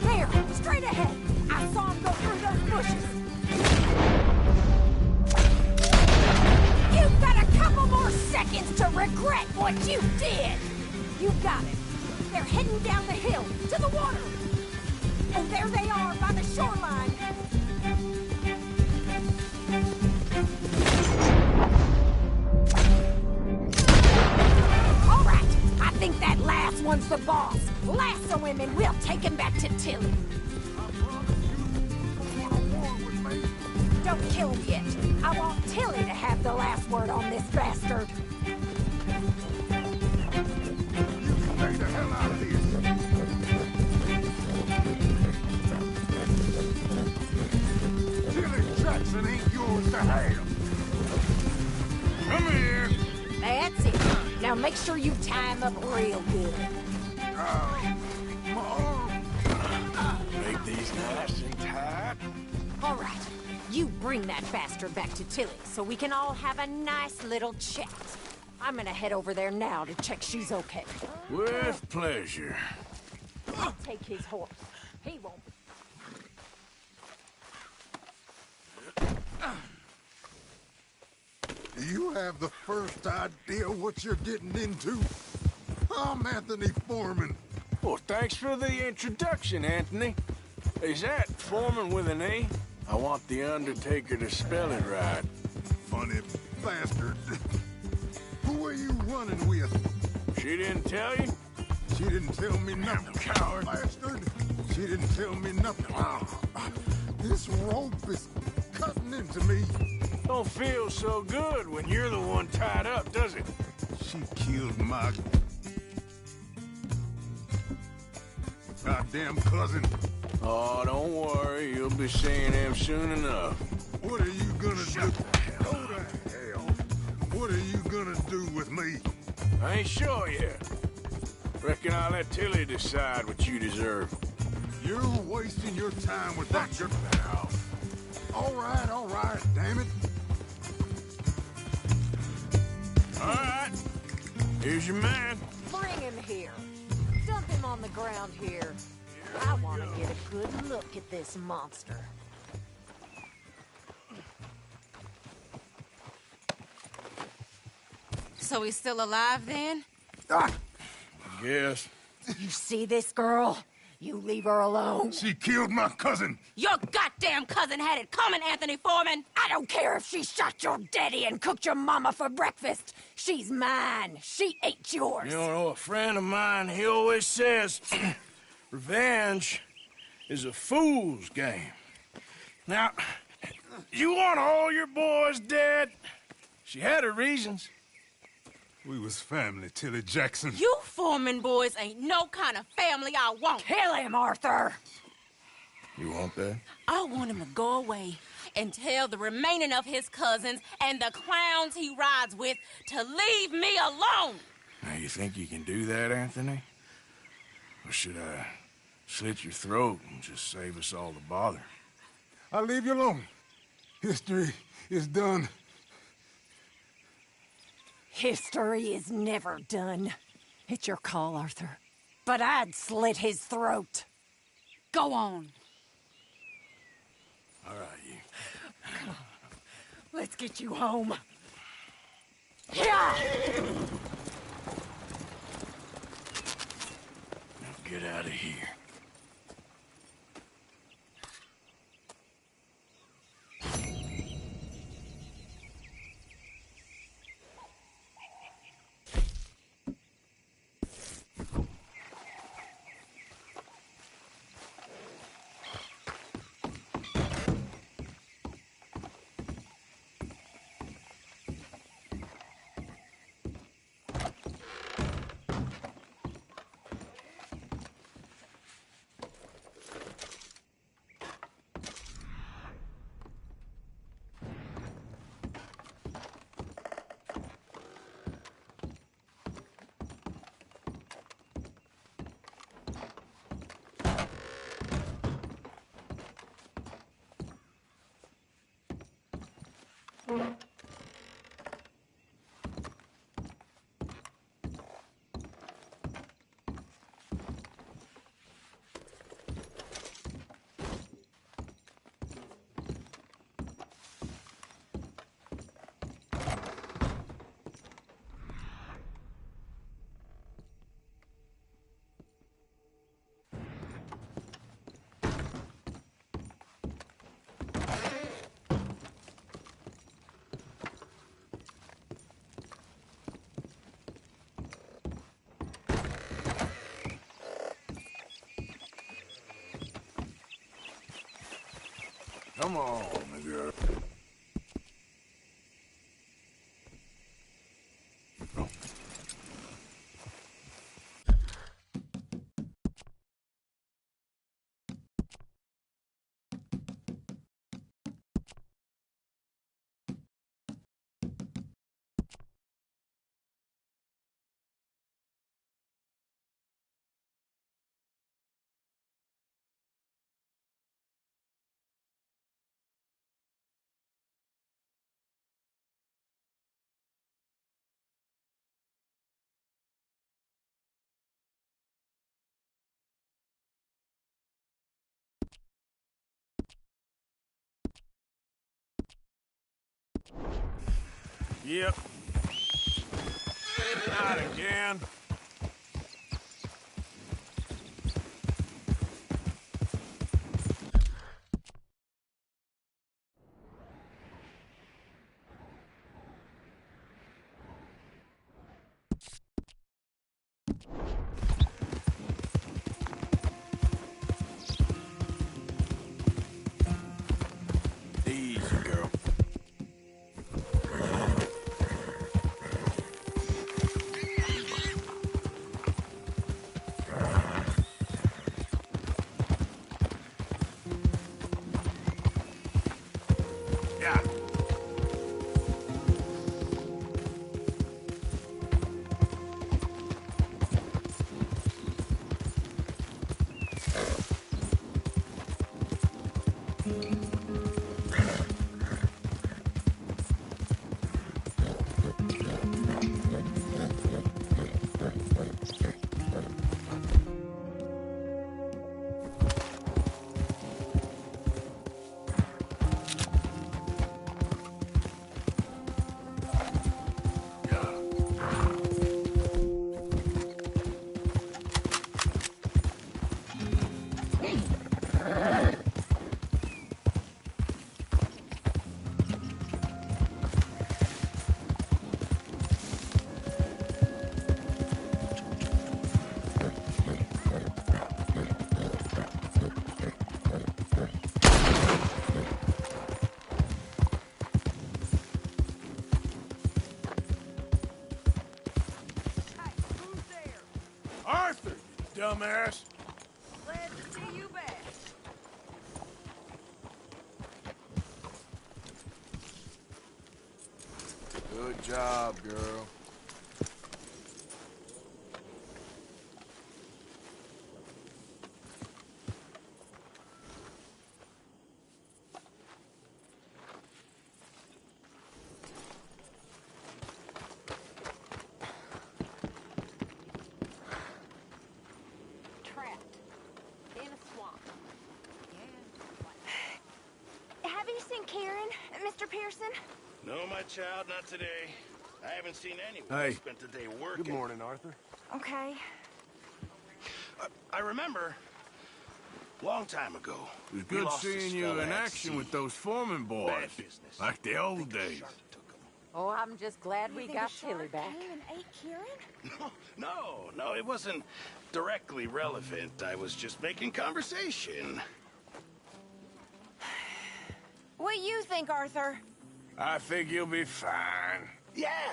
There, straight ahead! I saw him go through those bushes! You've got a couple more seconds to regret what you did! You got it! They're heading down the hill, to the water! Oh, there they are, by the shoreline! All right, I think that last one's the boss. Lasso him and we'll take him back to Tilly. Don't kill him yet. I want Tilly to have the last word on this bastard. Stay the hell out of here. Tilly Jackson ain't yours to have. Come here. That's it. Now make sure you tie him up real good. Make these nice and tight. All right. You bring that bastard back to Tilly so we can all have a nice little chat. I'm gonna head over there now to check she's okay. With pleasure. I'll take his horse. He won't. Do you have the first idea what you're getting into? I'm Anthony Foreman. Well, thanks for the introduction, Anthony. Is that Foreman with an A? I want the Undertaker to spell it right. Funny bastard. Who are you running with? She didn't tell you? She didn't tell me nothing, coward. Bastard. She didn't tell me nothing. This rope is cutting into me. Don't feel so good when you're the one tied up, does it? She killed my goddamn cousin. Oh, don't worry. You'll be seeing him soon enough. What are you gonna do? Go to hell. What are you gonna do with me? I ain't sure yet. Reckon I'll let Tilly decide what you deserve. You're wasting your time with that jerk now. All right, damn it. All right. Here's your man. Bring him here. Dump him on the ground here. I want to get a good look at this monster. So he's still alive then? Yes. You see this girl? You leave her alone. She killed my cousin. Your goddamn cousin had it coming, Anthony Foreman! I don't care if she shot your daddy and cooked your mama for breakfast. She's mine. She ain't yours. You know, a friend of mine, he always says, revenge is a fool's game. Now, you want all your boys dead? She had her reasons. We was family, Tilly Jackson. You Foreman boys ain't no kind of family I want. Kill him, Arthur! You want that? I want him to go away and tell the remaining of his cousins and the clowns he rides with to leave me alone. Now, you think you can do that, Anthony? Or should I slit your throat and just save us all the bother? I'll leave you alone. History is done. History is never done. It's your call, Arthur. But I'd slit his throat. Go on. All right, you. Come on. Let's get you home. Yeah! Now get out of here. Come on, girl. Yep. Not again. Easy, girl. Yeah. Arthur, you dumbass. Glad to see you back. Good job, girl. Anderson? No, my child, not today. I haven't seen anyone. Hey. Spent the day working. Good morning, Arthur. Okay. I remember, long time ago. It was we good lost a seeing you fella in at action sea. with those foreman boys. Bad business. Like the old days. Oh, I'm just glad we You got think a Tilly shark back. came and ate Kieran? No, it wasn't directly relevant. I was just making conversation. What do you think, Arthur? I think you'll be fine. Yeah,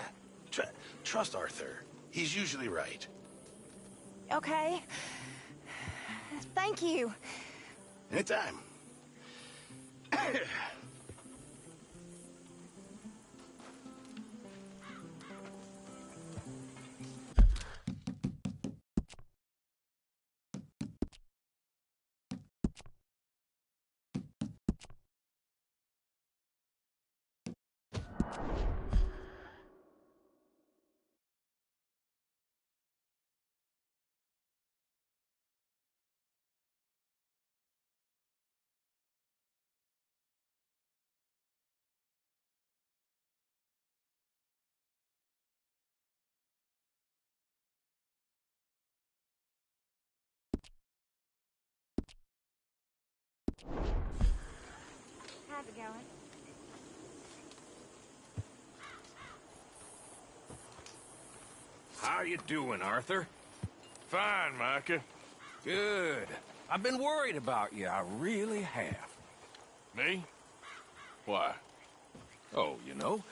trust Arthur. He's usually right. Okay. Thank you. Anytime. How's it going? How you doing, Arthur? Fine, Micah. Good. I've been worried about you. I really have. Me? Why? Oh, you know,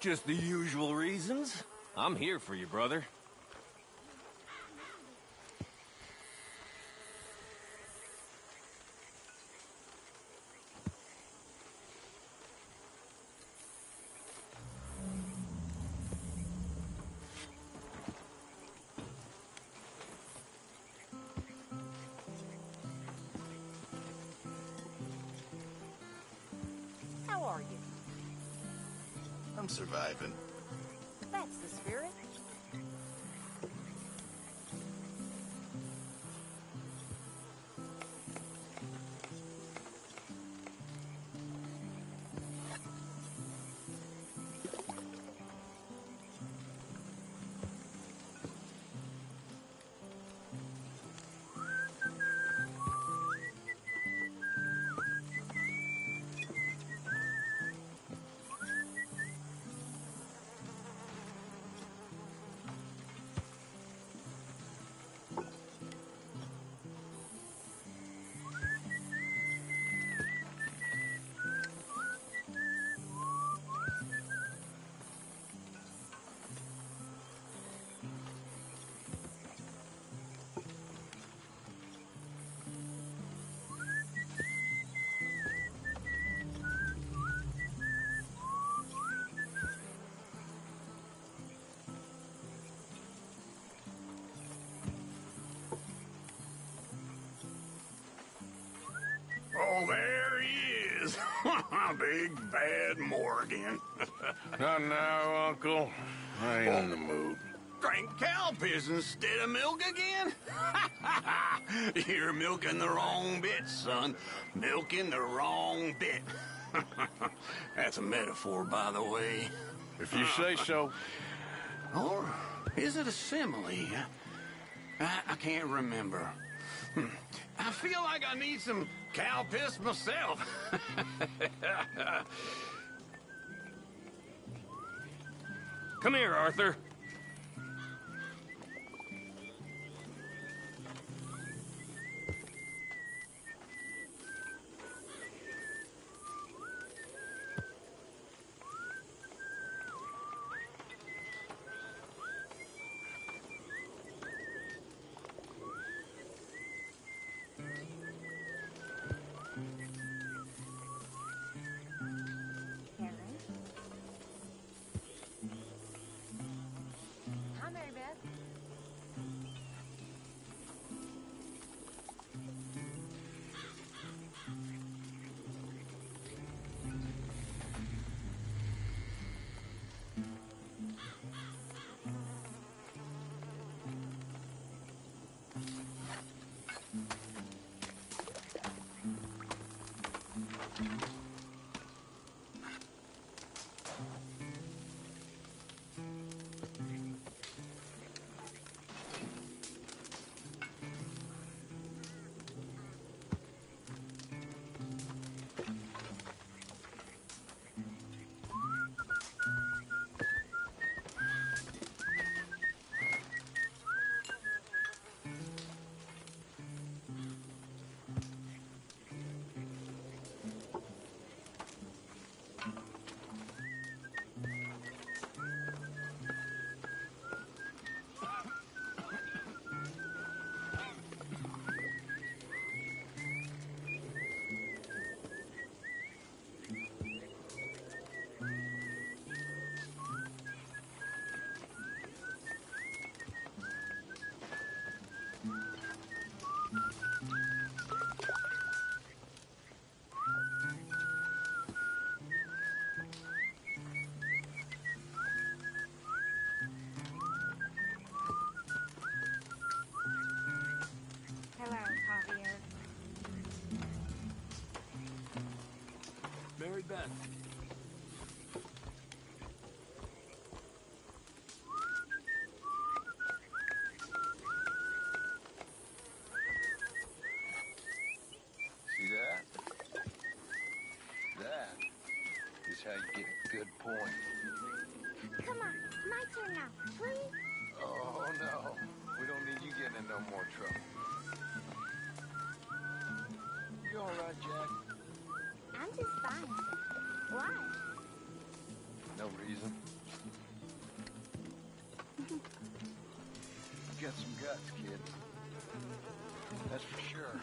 just the usual reasons. I'm here for you, brother. How are you? I'm surviving. That's the spirit. Oh, there he is. Big bad Morgan. Not now, Uncle. I ain't in the mood. Drink cow piss instead of milk again? You're milking the wrong bit, son. Milking the wrong bit. That's a metaphor, by the way. If you say so. Or is it a simile? I can't remember. I feel like I need some cow piss myself. Come here, Arthur. Hi, Mary Beth. then. See that? That is how you get a good point. Come on, my turn now, please. Oh, no. We don't need you getting in no more trouble. You all right, Jack? I'm just fine. Why? No reason. You got some guts, kid. That's for sure.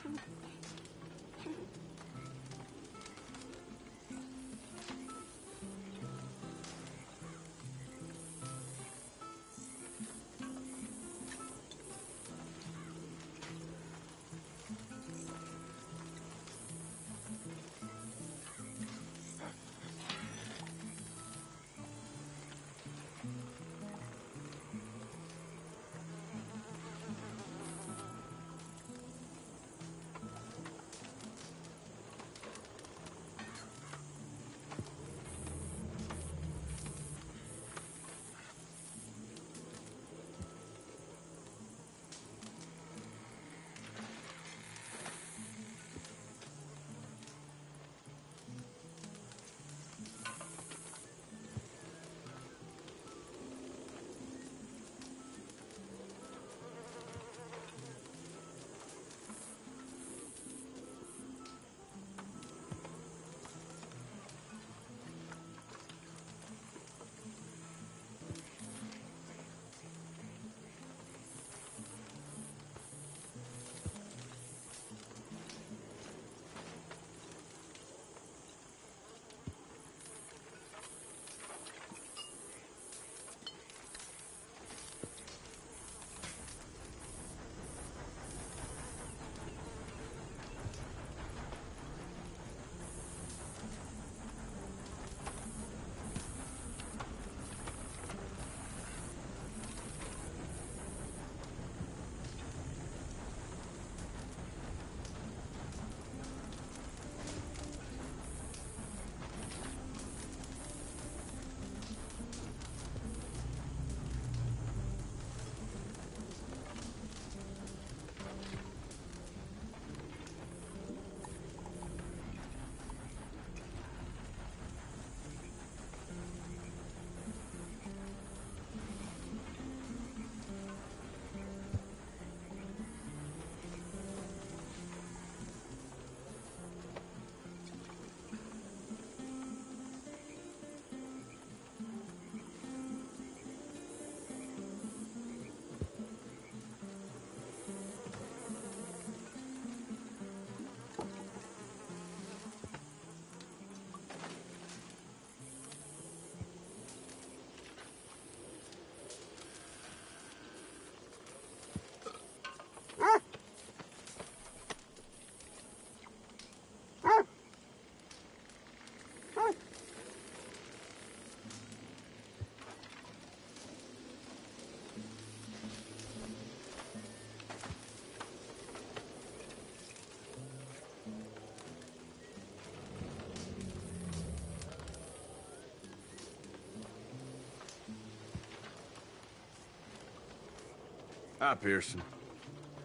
Hi, Pearson.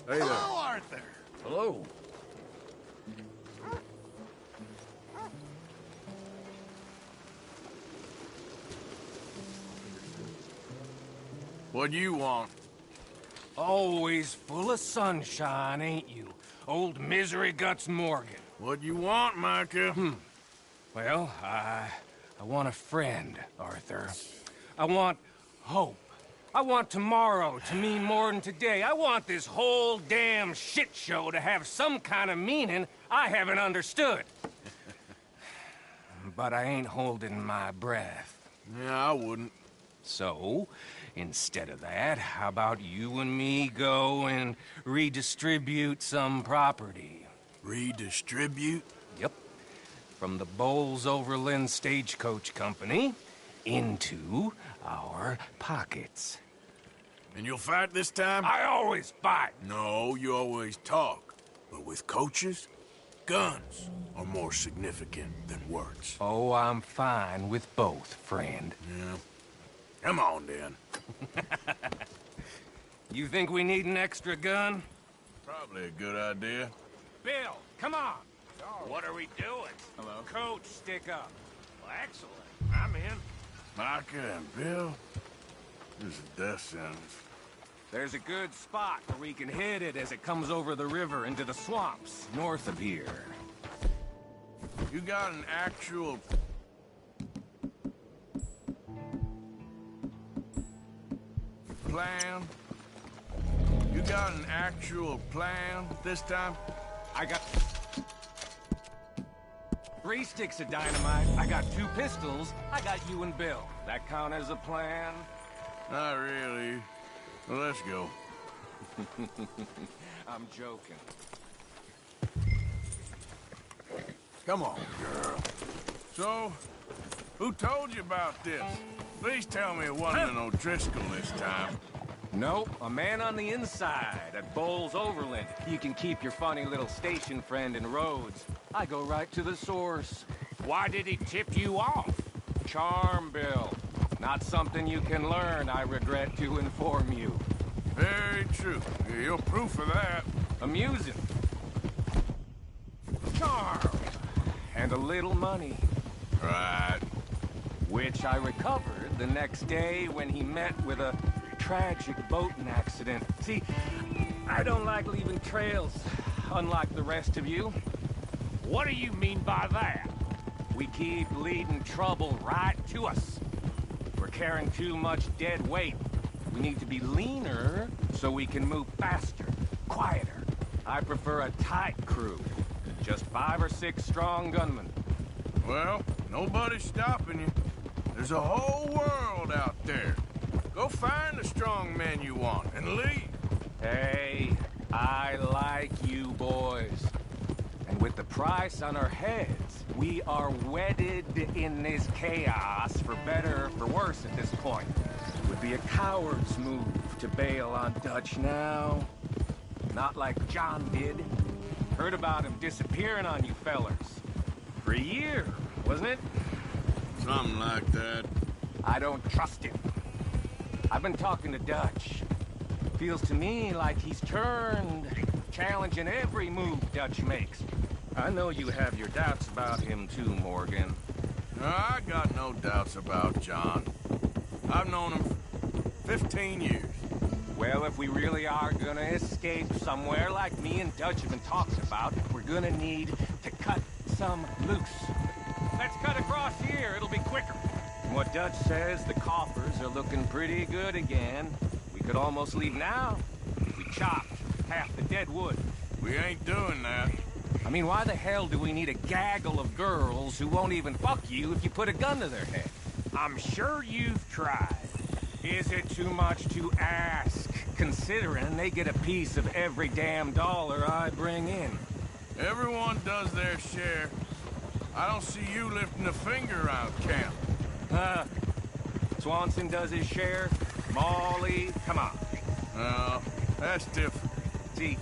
Hey there. Hello, Arthur. Hello. What do you want? Always full of sunshine, ain't you? Old Misery Guts Morgan. What you want, Micah? Well, I want a friend, Arthur. I want hope. I want tomorrow to mean more than today. I want this whole damn shit show to have some kind of meaning I haven't understood. But I ain't holding my breath. Yeah, I wouldn't. So, instead of that, how about you and me go and redistribute some property? Redistribute? Yep. From the Bowles-Overland Stagecoach Company into our pockets. And you'll fight this time? I always fight. No, you always talk. But with coaches, Guns are more significant than words. Oh, I'm fine with both, friend. Yeah. Come on, then. You think we need an extra gun? Probably a good idea. Bill, come on! What are we doing? Hello? Coach, stick up. Well, excellent. I'm in. Micah and Bill? This is a death sentence. There's a good spot where we can hit it as it comes over the river into the swamps north of here. You got an actual... plan? You got an actual plan this time? I got 3 sticks of dynamite. I got 2 pistols. I got you and Bill. That count as a plan? Not really. Well, let's go. I'm joking. Come on, girl. So, who told you about this? Please tell me it wasn't an O'Driscoll this time. Nope, a man on the inside at Bowles Overland. You can keep your funny little station friend in Rhodes. I go right to the source. Why did he tip you off? Charm, Bill. Not something you can learn, I regret to inform you. Very true. You're proof of that. Amusing. Charm. And a little money. Right. Which I recovered the next day when he met with a tragic boating accident. See, I don't like leaving trails, unlike the rest of you. What do you mean by that? We keep leading trouble right to us. We're carrying too much dead weight. We need to be leaner so we can move faster, quieter. I prefer a tight crew. Just 5 or 6 strong gunmen. Well, nobody's stopping you. There's a whole world out there. Go find the strong men you want and leave. Hey, I like you boys. And with the price on our heads, we are wedded in this chaos, for better or for worse at this point. It would be a coward's move to bail on Dutch now. Not like John did. Heard about him disappearing on you fellers. For a year, wasn't it? Something like that. I don't trust him. I've been talking to Dutch. Feels to me like he's turned, challenging every move Dutch makes. I know you have your doubts about him too, Morgan. No, I got no doubts about John. I've known him for 15 years. Well, if we really are gonna escape somewhere like me and Dutch have been talking about, we're gonna need to cut some loose. Let's cut across here, it'll be quicker. From what Dutch says, the coffers are looking pretty good again. We could almost leave now if we chopped half the dead wood. We ain't doing that. I mean, why the hell do we need a gaggle of girls who won't even fuck you if you put a gun to their head? I'm sure you've tried. Is it too much to ask, considering they get a piece of every damn dollar I bring in? Everyone does their share. I don't see you lifting a finger around camp. Swanson does his share. Molly, come on. No, that's different. See,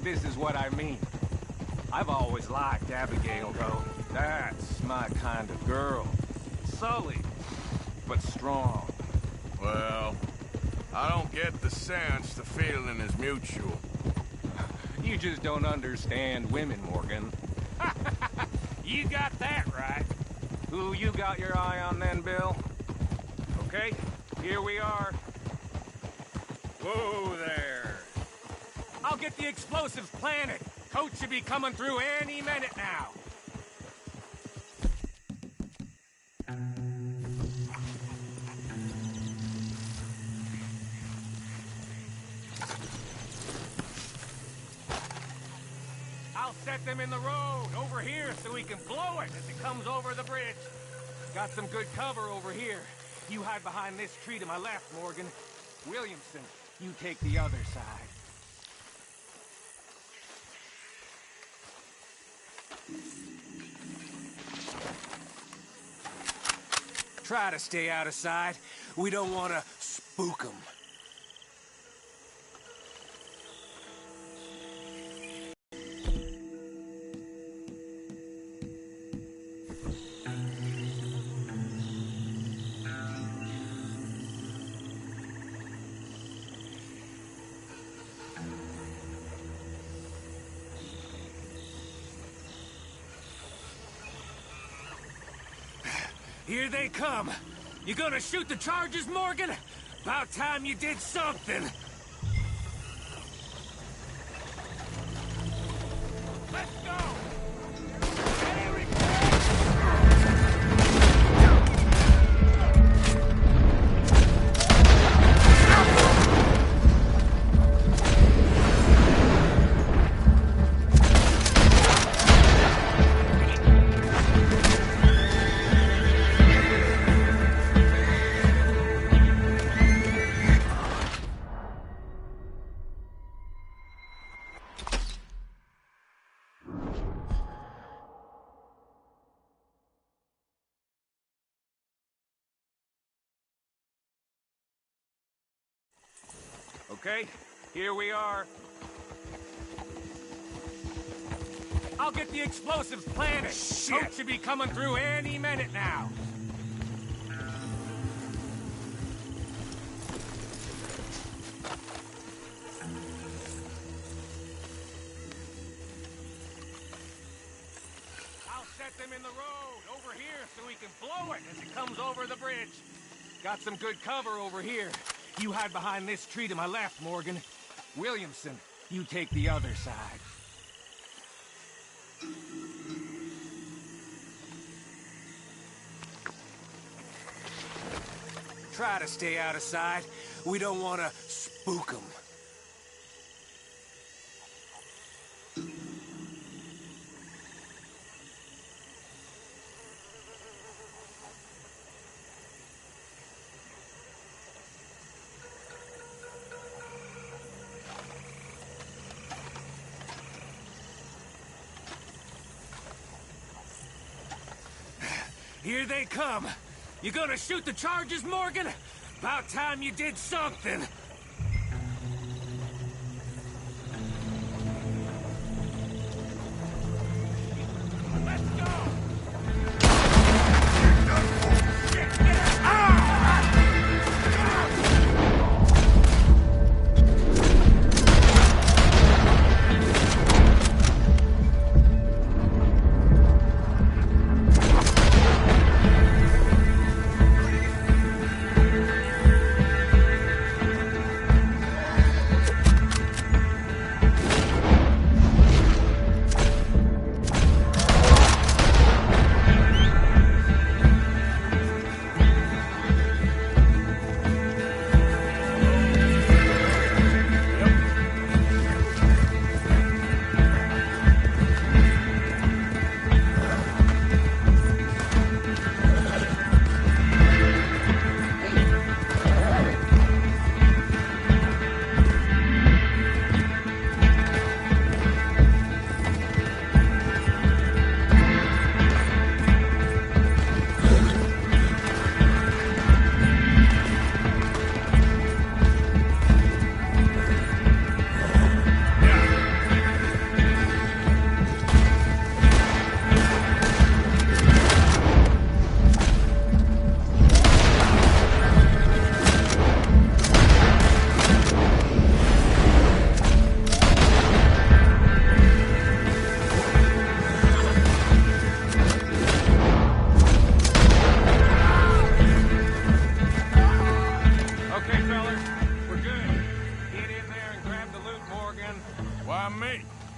this is what I mean. I've always liked Abigail, though. That's my kind of girl. Sully, but strong. Well, I don't get the sense the feeling is mutual. You just don't understand women, Morgan. You got that right. Who you got your eye on then, Bill? Okay, here we are. Whoa there. I'll get the explosives planted. Coach should be coming through any minute now. I'll set them in the road over here so we can blow it as it comes over the bridge. Got some good cover over here. You hide behind this tree to my left, Morgan. Williamson, you take the other side. Try to stay out of sight. We don't want to spook them. Here they come. You gonna shoot the charges, Morgan? About time you did something. Let's go! Okay, here we are. I'll get the explosives planted. Shit should be coming through any minute now. I'll set them in the road over here so we can blow it as it comes over the bridge. Got some good cover over here. You hide behind this tree to my left, Morgan. Williamson, you take the other side. Try to stay out of sight. We don't want to spook them. Here they come. You gonna shoot the charges, Morgan? About time you did something. Let's go!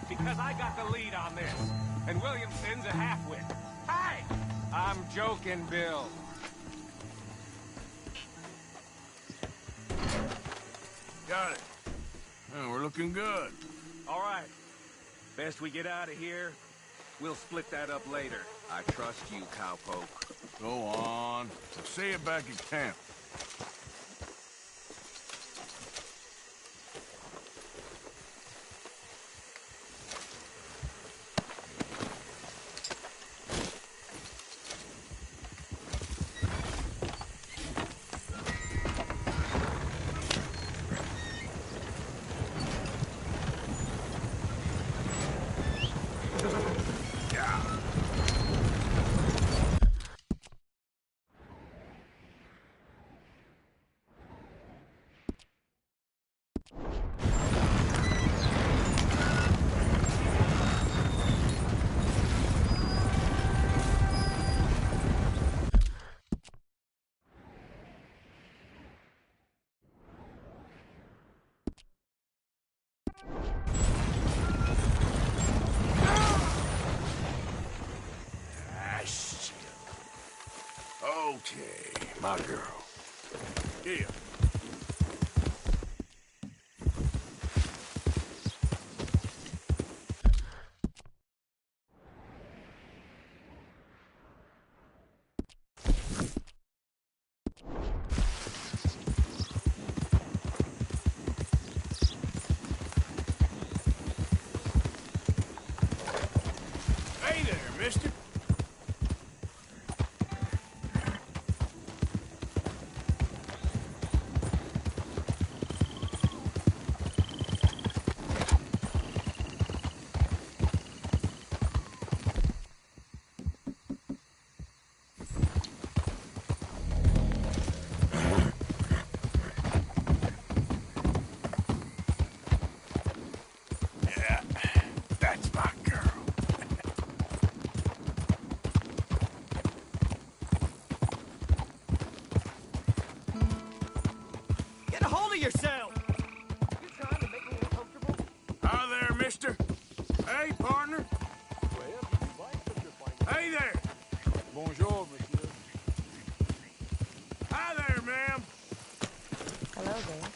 Because I got the lead on this. And Williamson's a halfwit. Hey! I'm joking, Bill. Got it. Oh, we're looking good. All right. Best we get out of here. We'll split that up later. I trust you, cowpoke. Go on. I'll see you back at camp. Okay, my girl. Here. Hey there, mister. Yeah, that's my girl. Get a hold of yourself! Hi there, mister. Hey, partner. Hey there. Bonjour, monsieur. Hi there, ma'am. Hello there.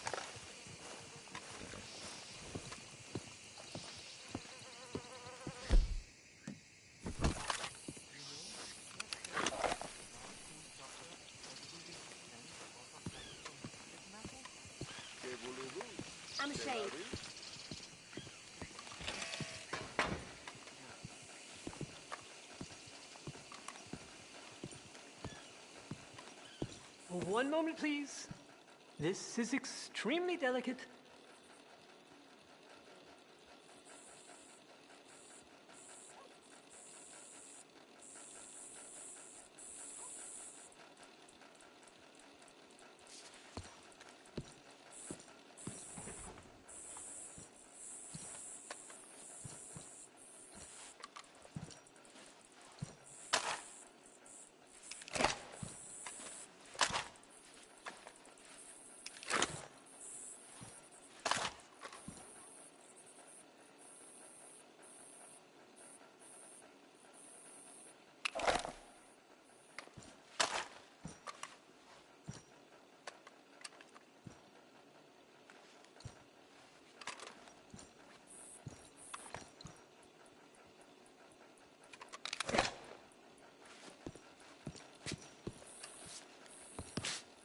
I'm a shade. One moment, please. This is extremely delicate.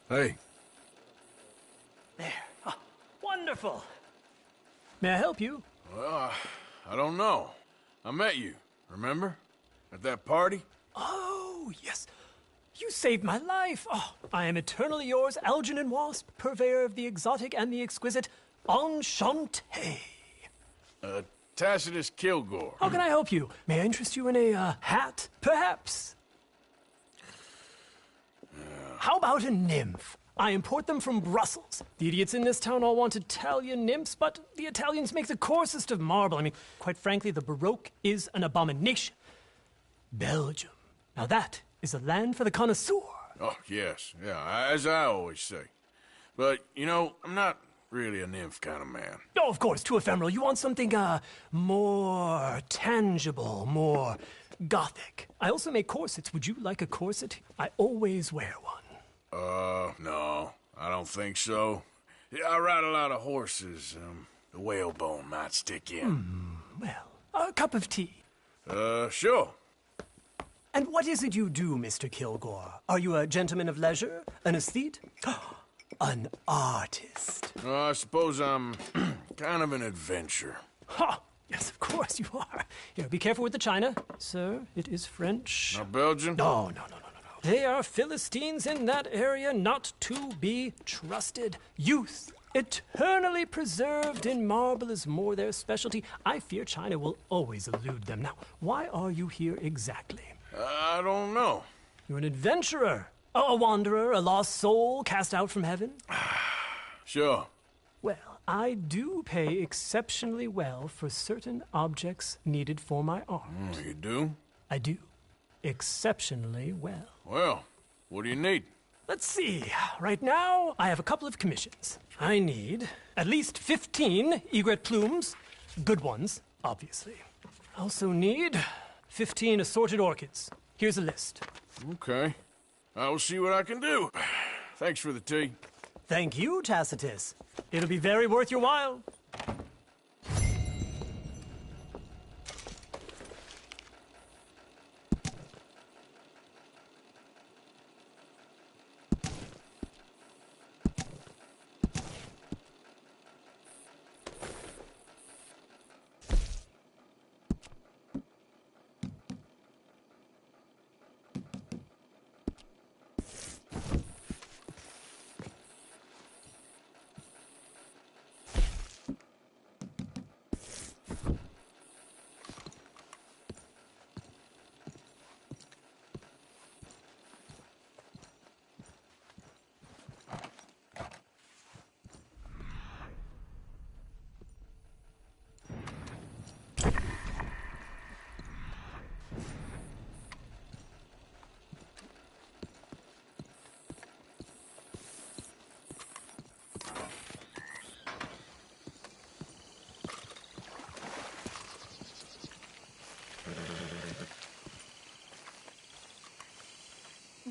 Hey. There. Ah, wonderful. May I help you? Well, I don't know. I met you, remember? At that party? Oh, yes. You saved my life. Oh, I am eternally yours, Algernon Wasp, purveyor of the exotic and the exquisite. Enchanté. Tacitus Kilgore. How can I help you? May I interest you in a hat, perhaps? How about a nymph? I import them from Brussels. The idiots in this town all want Italian nymphs, but the Italians make the coarsest of marble. I mean, quite frankly, the Baroque is an abomination. Belgium. Now that is a land for the connoisseur. Oh, yes. Yeah, as I always say. But, you know, I'm not really a nymph kind of man. Oh, of course, too ephemeral. You want something, more tangible, more gothic. I also make corsets. Would you like a corset? I always wear one. No, I don't think so. Yeah, I ride a lot of horses. The whalebone might stick in. Well, a cup of tea. Sure. And what is it you do, Mr. Kilgore? Are you a gentleman of leisure? An aesthete? An artist? I suppose I'm kind of an adventurer. Ha! Yes, of course you are. Here, be careful with the china. Sir, it is French. Not Belgian? No. They are Philistines in that area, not to be trusted. Youth, eternally preserved in marble, is more their specialty. I fear China will always elude them. Now, why are you here exactly? I don't know. You're an adventurer. A wanderer, a lost soul cast out from heaven? Sure. Well, I do pay exceptionally well for certain objects needed for my art. You do? I do. Exceptionally well. Well, what do you need? Let's see. Right now, I have a couple of commissions. I need at least 15 egret plumes. Good ones, obviously. I also need 15 assorted orchids. Here's a list. Okay. I will see what I can do. Thanks for the tea. Thank you, Tacitus. It'll be very worth your while.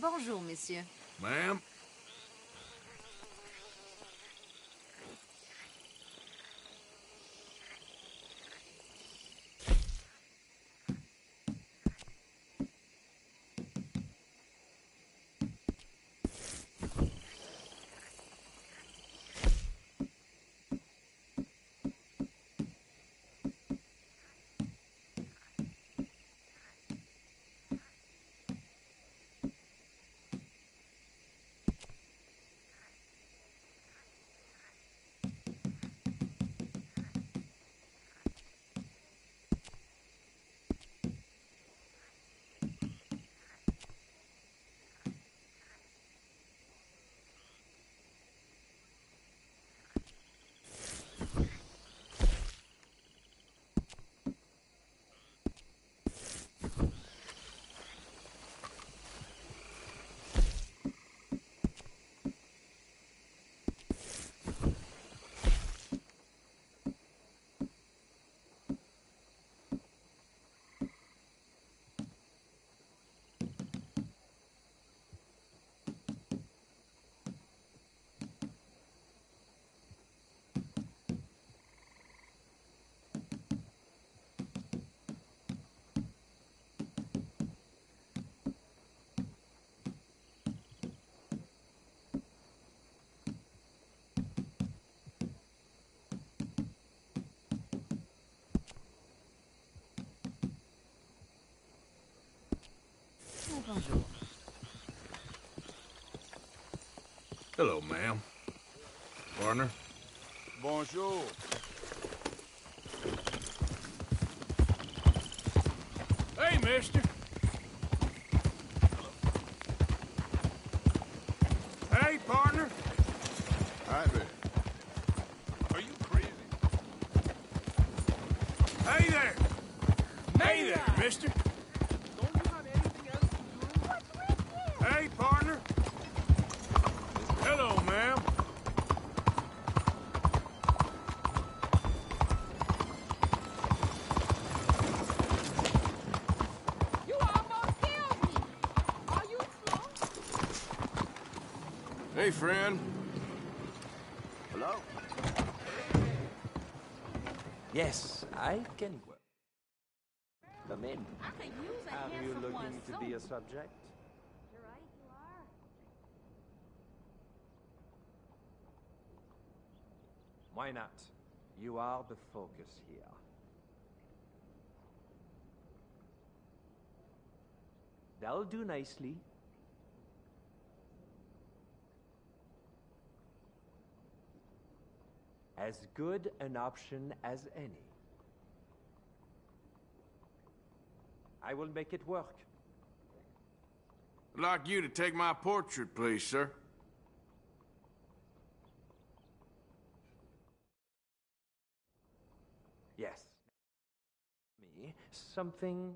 Bonjour, monsieur. Ma'am? Bonjour. Hello, ma'am. Partner? Bonjour. Hey, mister. Hey, partner. Hi there. Are you crazy? Hey there. Hey there, mister. Don't you have anything else to do? What's with you? Hey, partner. Hello, ma'am. You almost killed me. Are you slow? Hey, friend. Hello? Yes, I can work. Come in. I could use a Are you handsome looking one to soon. be a subject? You're right, you are. Why not? You are the focus here. That'll do nicely. As good an option as any. I will make it work. I'd like you to take my portrait, please, sir. Yes. Me, something.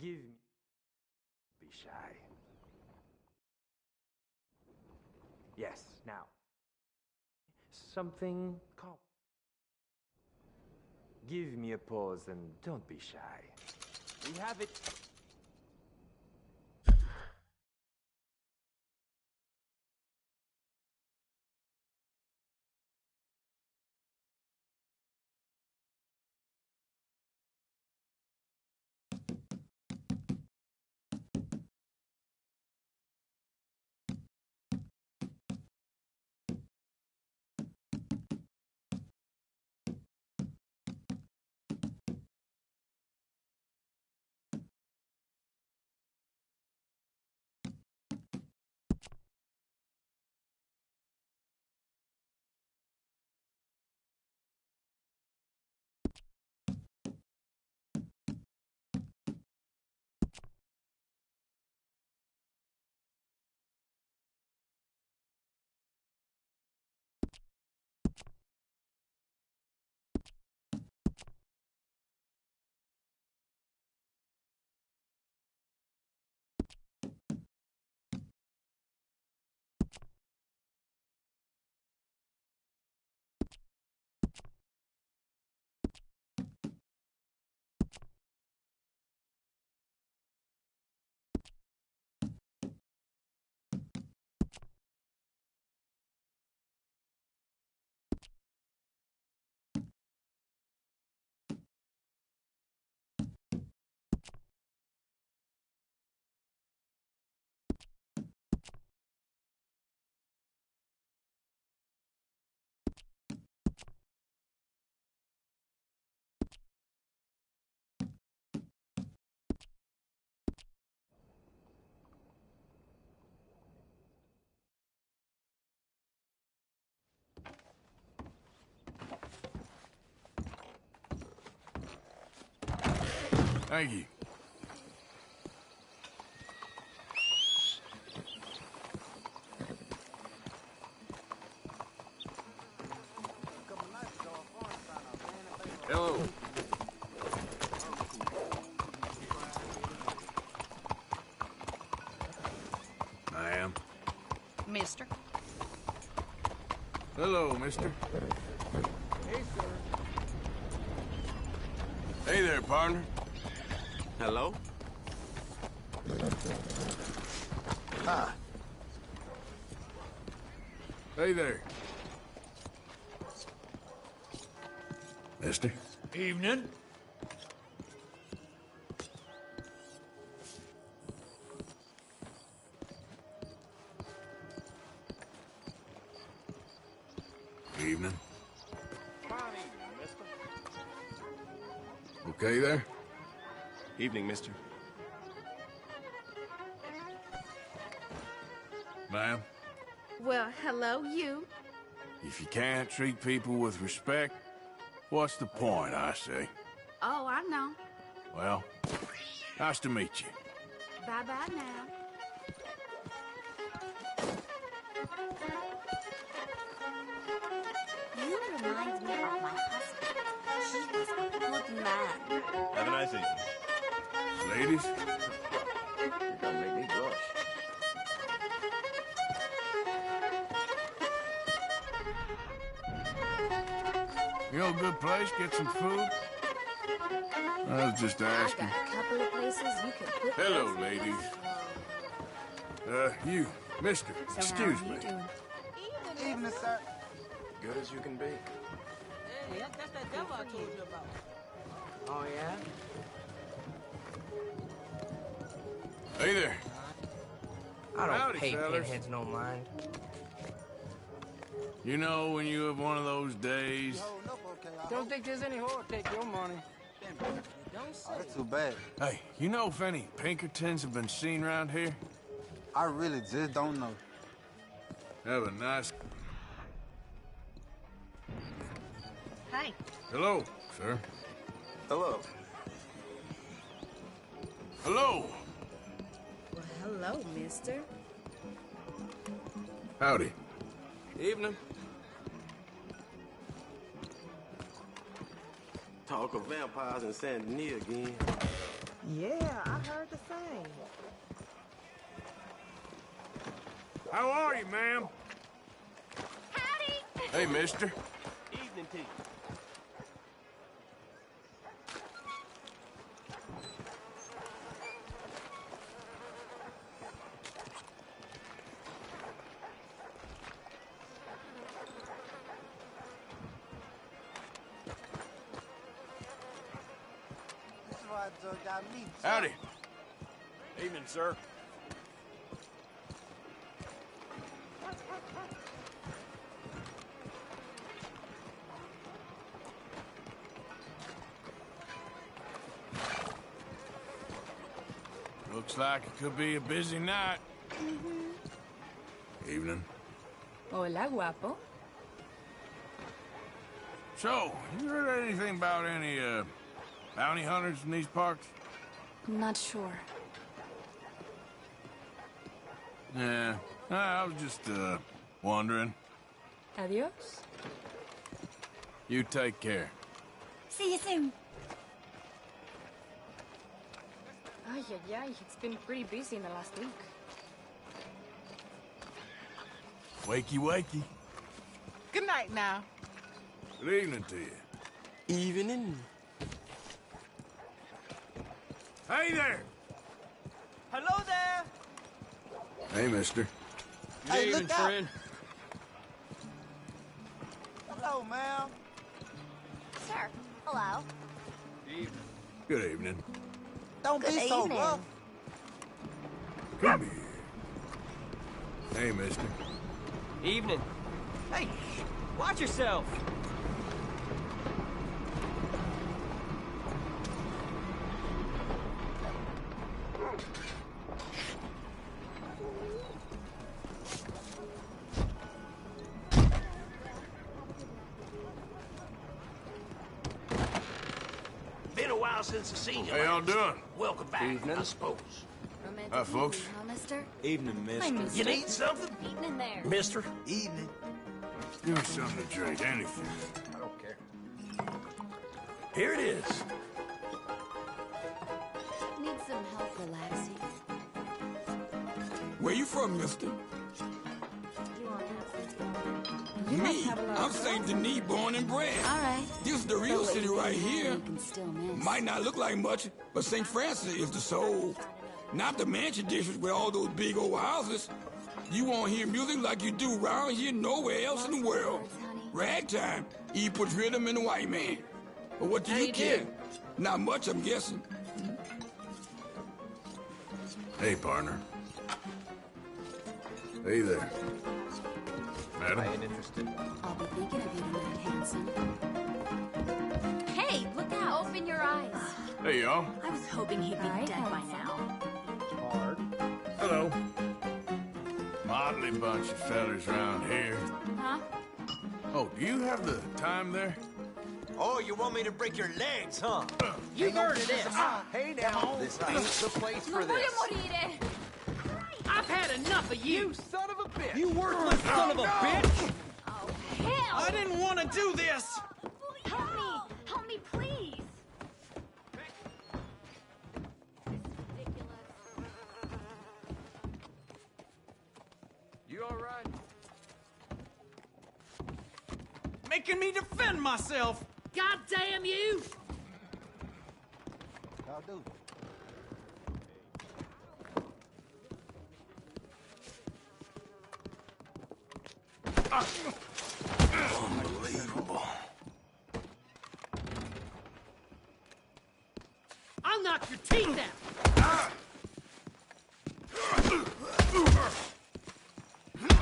Give me. Be shy. Yes, now. something called... Give me a pause and don't be shy. We have it. Thank you. Hello. Ma'am. Mister. Hello, mister. Hey, sir. Hey there, partner. Hello? Hi. Hey there. Mister? Evening. Evening. Fine evening, mister. Okay there? Evening, mister. Ma'am, Well, hello, you. if you can't treat people with respect, what's the point, I say? Oh, I know. Well, nice to meet you. Bye-bye now. You remind me of my husband. He was a good man. Have a nice evening. Ladies? You're gonna make me blush. You know a good place, get some food? I was just asking. I got a couple of places you can put Hello, those ladies. things. You, mister, So excuse how are me. you doing? Evening, sir. Good as you can be. Hey, that's that devil I told you about. Oh, yeah? Hey there. I don't Howdy, pay fellas. pinheads no mind. You know when you have one of those days? Don't think there's any whore take your money. Don't say. Oh, that's too bad. Hey, you know if any Pinkertons have been seen around here? I really just don't know. Have a nice... Hey. Hello, sir. Hello. Hello. Well, hello, mister. Howdy. Evening. Talk of vampires in Saint Denis again. Yeah, I heard the same. How are you, ma'am? Howdy! Hey, mister. Evening to you. Howdy. Evening, sir. Looks like it could be a busy night. Evening. Hola, guapo. So, you heard anything about any, bounty hunters in these parts? I'm not sure. Yeah, I was just, wondering. Adios. You take care. See you soon. Ay, ay, ay. It's been pretty busy in the last week. Wakey, wakey. Good night now. Good evening to you. Evening. Hey there! Hello there. Hey, mister. Good evening, friend. Hello, ma'am. Sir, hello. Evening. Good evening. Don't Good be so evening. rough. Come here. Hey, mister. Evening. Hey, watch yourself. Been a while since I've seen you. How y'all last. doing? Welcome back, Evening. I suppose. Romantic Hi, folks. evening, huh, mister? Evening, miss. Hi, mister. You need something? Eating in there. Mister? Evening. Give me something to drink, anything. I don't care. Here it is. Need some help relaxing. Where you from, mister? You must Me, have a lot I'm of St. Denis, born and bred. All right. This is the real But what city you right really here. You can still miss. Might not look like much, but St. Francis is the soul. Not the mansion district with all those big old houses. You won't hear music like you do around here nowhere else in the world. Ragtime, he puts rhythm in the white man. But what do you care? Not much, I'm guessing. Hey, partner. Hey there. Madam? I ain't interested. I'll be thinking of you tonight, handsome. Hey, look out! Open your eyes. Hey, y'all. I was hoping he'd be dead by now. Hard. Hello. Motley bunch of fellas around here. Huh? Oh, do you have the time there? Oh, you want me to break your legs, huh? You heard of this. Hey now, this ain't the place for this. I've had enough of you. Son of a bitch! You worthless son of a bitch. Oh, hell! I didn't want to do this. Help me! Help me, please! You all right? Making me defend myself. God damn you! I'll do. Unbelievable. I'll knock your teeth out.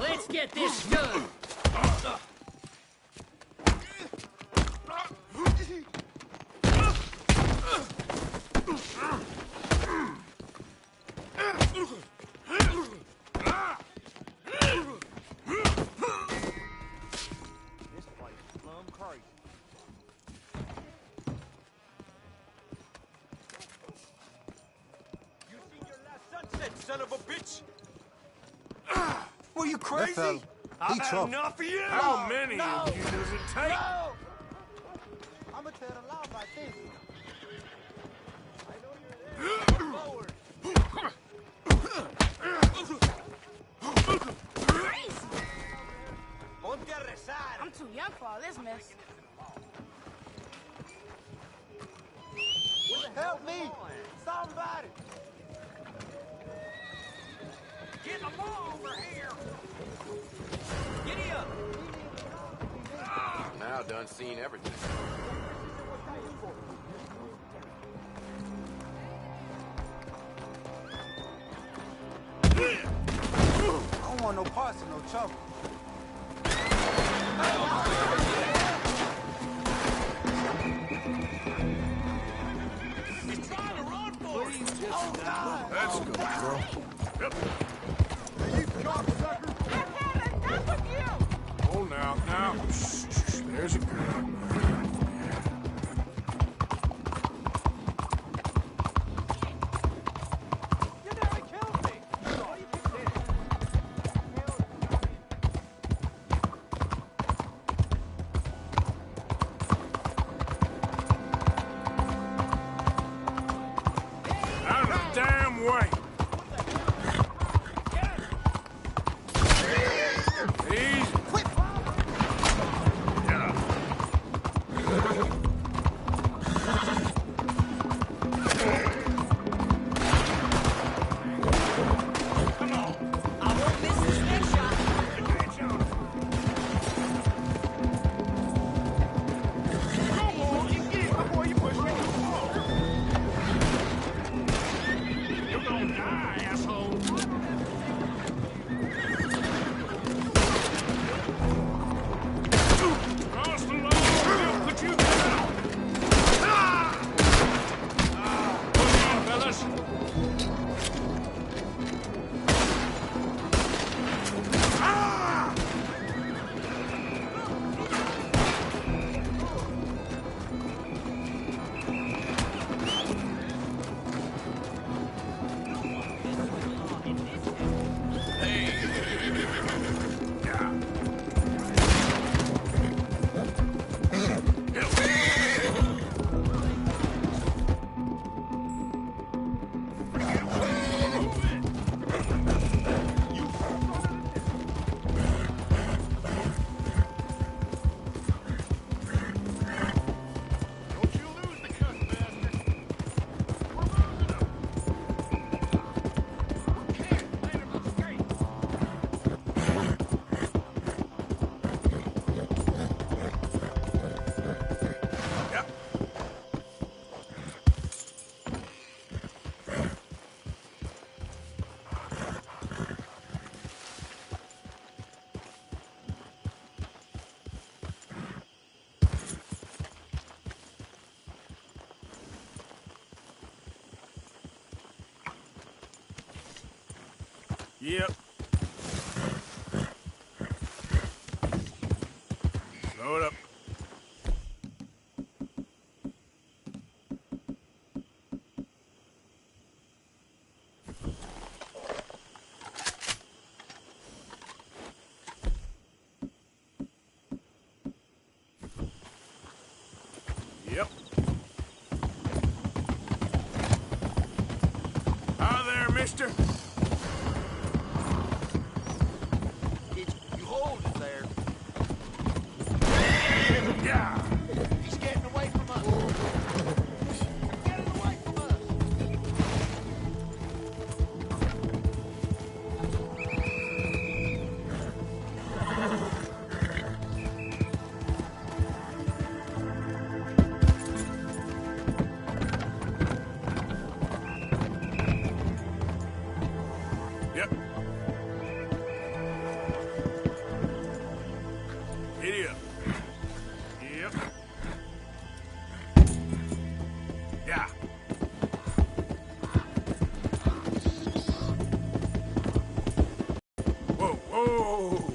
Let's get this done. This place is plumb crazy. You seen your last sunset, son of a bitch? Were you crazy? I've had enough of you. How many of you does it take? No! I'm gonna tell the law about this. Forward. Ponte a rezar. I'm too young for all this mess. Help me! Somebody! Get the ball over here! Giddy up! Now done seen everything. I don't want no parts of no trouble. He's trying to run for it! Oh, God! Let's go, girl. Yep. You cocksucker! I've had enough of you! Oh, now. Shh. There's a girl. You nearly killed me! Oh, you did. Out of the damn way! Easy. Come on. I won't miss this next shot. Come on, you get it before you push me to the wall. You're gonna die, asshole. Cross the line, we'll put you down. Push on, fellas. Don't you lose the cuss, bastard. We're moving up. Can't let him escape. Yep. Yep. Load up. Yep. Hi there, mister. You hold it there. Yeah. He's getting away from us. Get it away from us. Yep. Giddy up. Yep. Yeah. Whoa, whoa.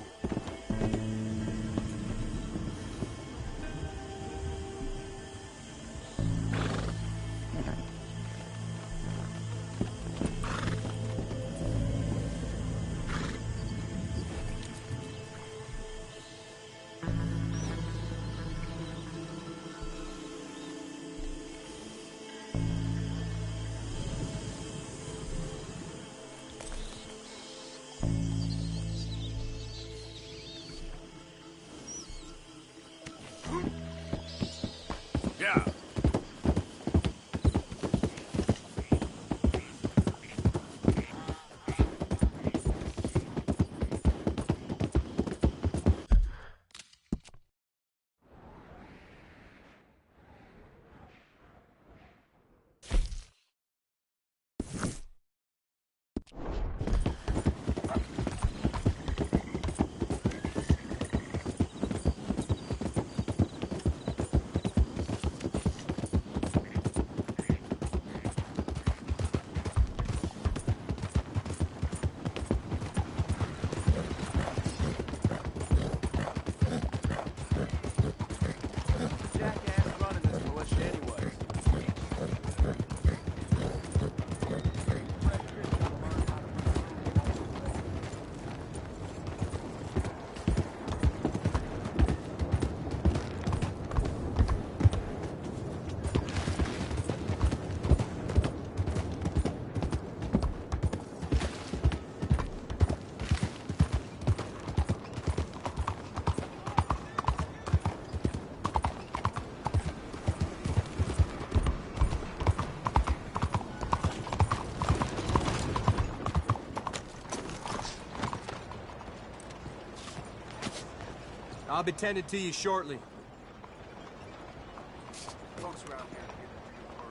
I'll be tended to you shortly.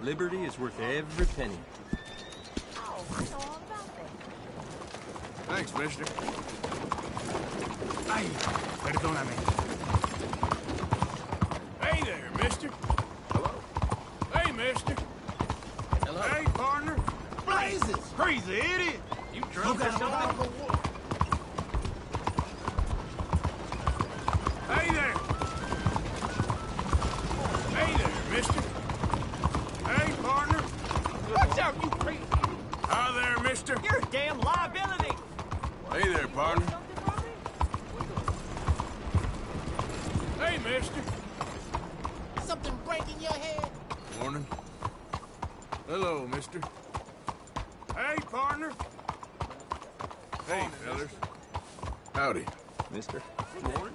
Liberty is worth every penny. Oh, I know all about that. Thanks, mister. Ay, perdóname. Hey there, mister. Hello. Hey, mister. Hello. Hey, partner. Blazes! Crazy idiot! You drunk or something? Hey there! Hey there, mister. Hey, partner. Watch out, you crazy! Hi there, mister. You're a damn liability! Hey there, partner. Hey, mister. Something breaking your head? Morning. Hello, mister. Hey, partner. Hey, fellas. Howdy. Mister. Morning.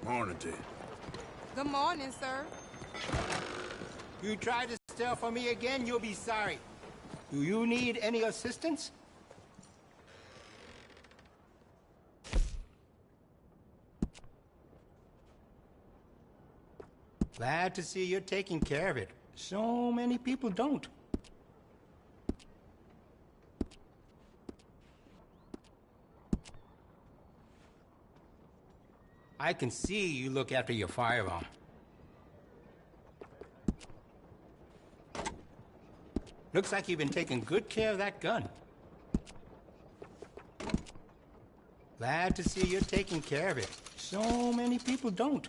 Morning to you. Good morning, sir. You try to steal from me again, you'll be sorry. Do you need any assistance? Glad to see you're taking care of it. So many people don't. I can see you look after your firearm. Looks like you've been taking good care of that gun. Glad to see you're taking care of it. So many people don't.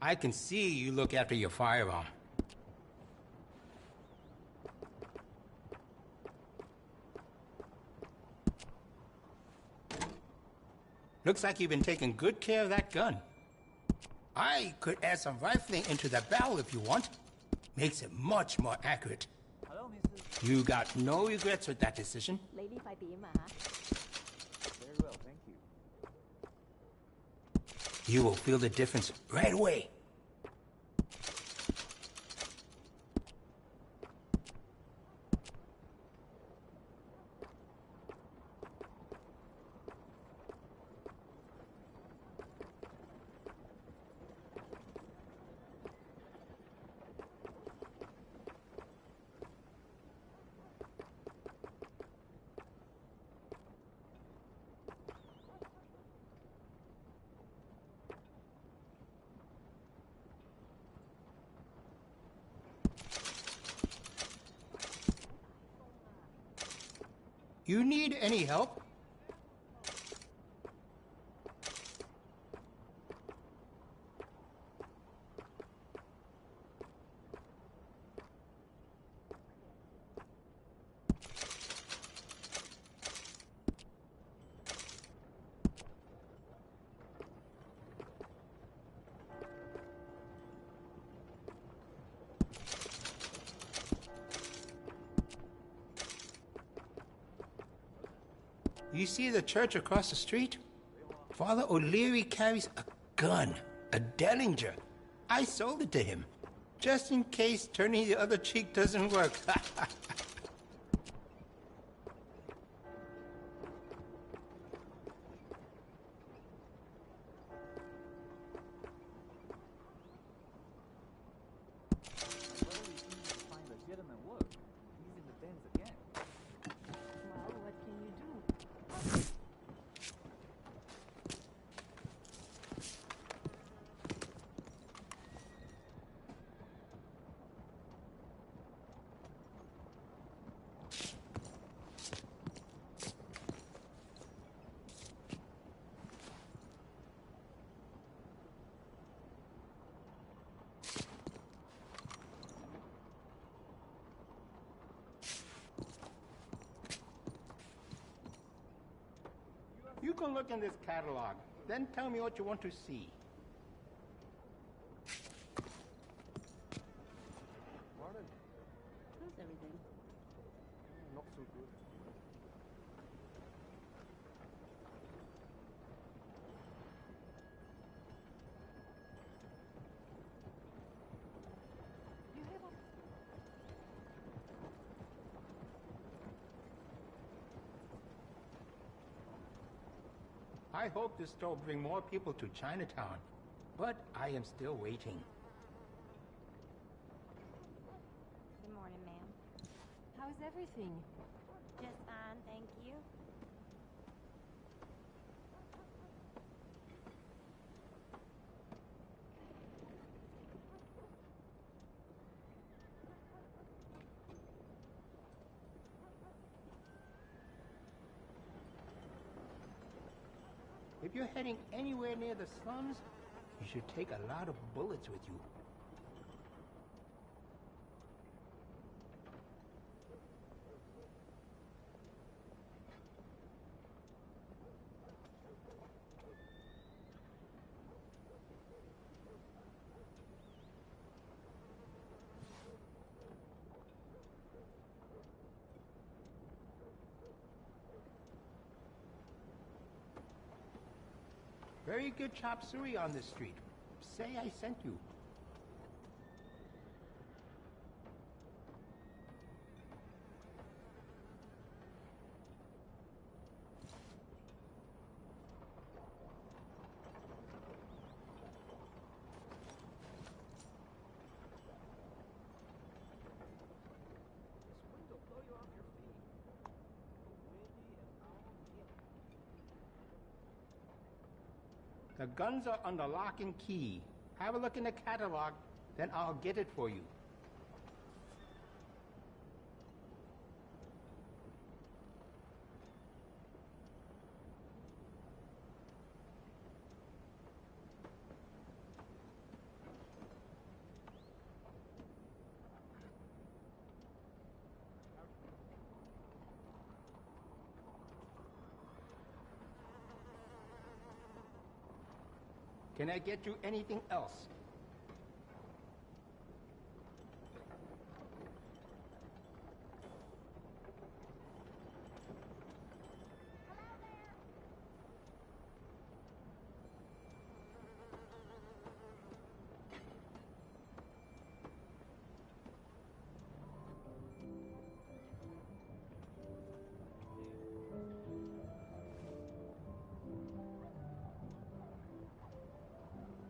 I can see you look after your firearm. Looks like you've been taking good care of that gun. I could add some rifling into the barrel if you want. Makes it much more accurate. Hello, Mrs. You got no regrets with that decision. Lady 快點啊 Very well, thank you. You will feel the difference right away. You need any help? You see the church across the street? Father O'Leary carries a gun, a Dellinger. I sold it to him, just in case turning the other cheek doesn't work. can look in this catalog, then tell me what you want to see. Morning. How's everything? Not so good. I hope this store will bring more people to Chinatown, but I am still waiting. Good morning, ma'am. How's everything? Just fine, thank you. If you're heading anywhere near the slums, you should take a lot of bullets with you. Very good chop suey on this street. Say I sent you. The guns are under lock and key. Have a look in the catalog, then I'll get it for you. Can I get you anything else?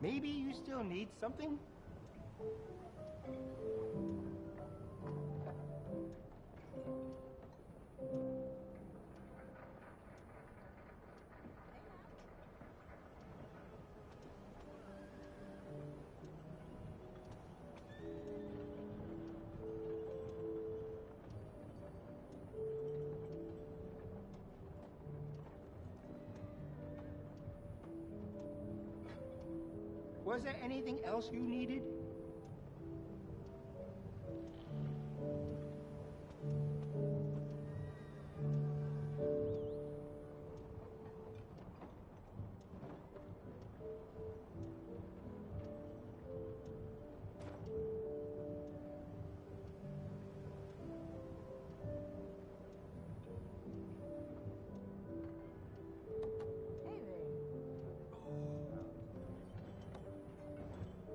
Maybe you still need something? Was there anything else you needed?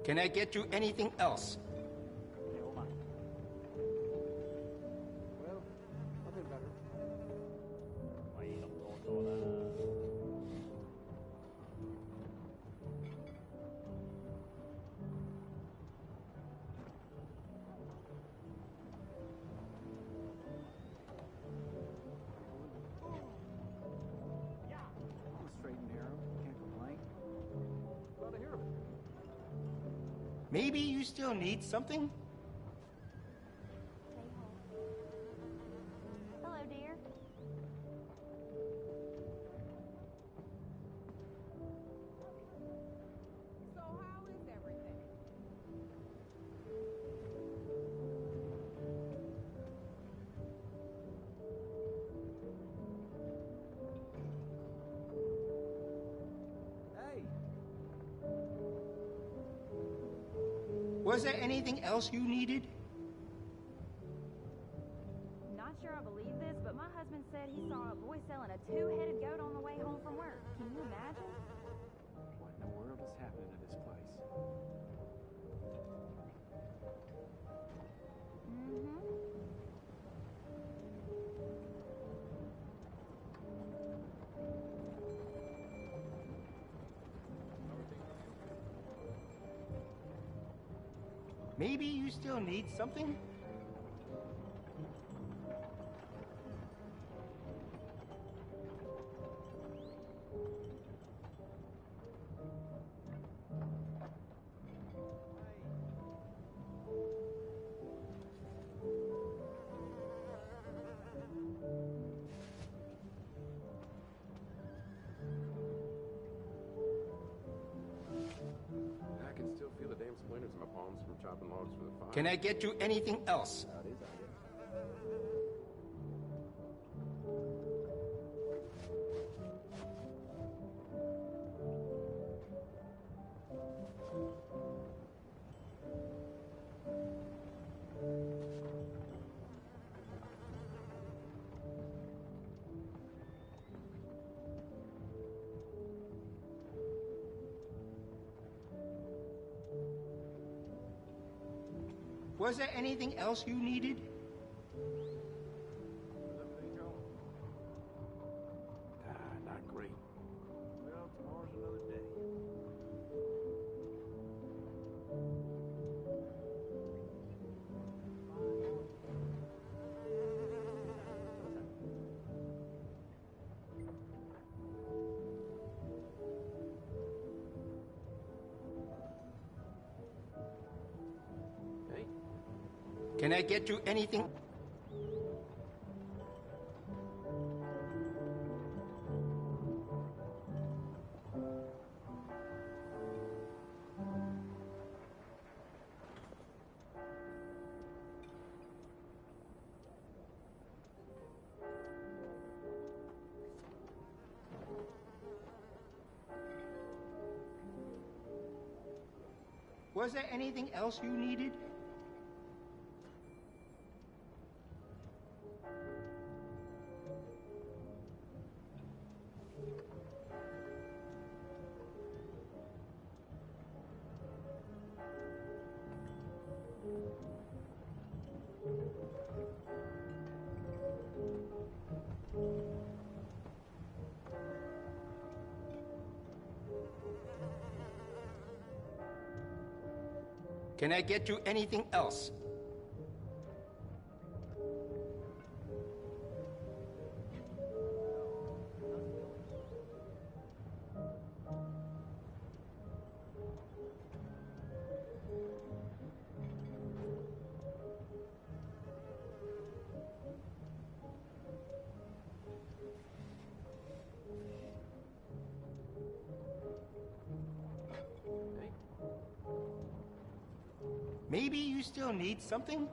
Can I get you anything else? Well, nothing better. Straight and narrow, can't complain. Glad to hear of it. Maybe you still need something? Hello, dear. So how is everything? Was there anything else you needed? Not sure I believe this, but my husband said he saw a boy selling a two-headed goat on the way home from work. Can you imagine? What in the world is happening to this place? Maybe you still need something? I can still feel the damn splinters in my palms from chopping logs for the fire. Can I get you anything else? How it is, I guess. Was there anything else you needed? Not great. Well, tomorrow's another day. Hey, Can I get you anything? Was there anything else you needed? Can I get you anything else? Maybe you still need something?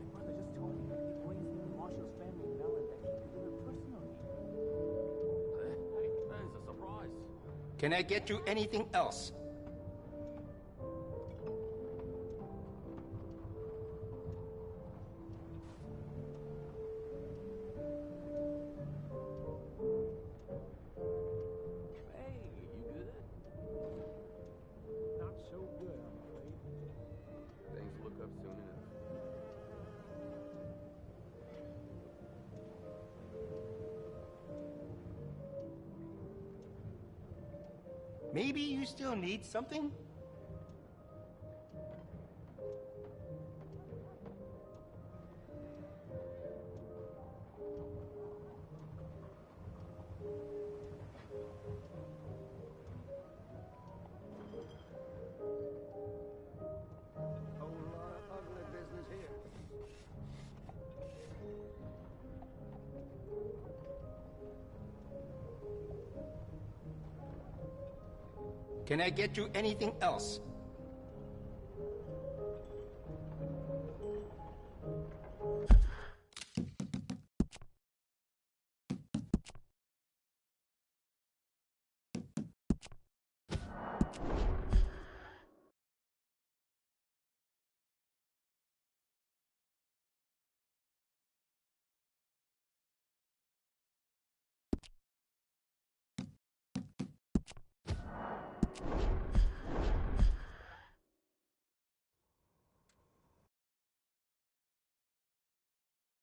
My brother just told me he brings me the Marshall's family melon that he delivered personally. hey, that's a surprise. Can I get you anything else? Hey, you good? Not so good, I'm afraid. Things will look up soon enough. Maybe you still need something? Whole lot of ugly business here. Can I get you anything else?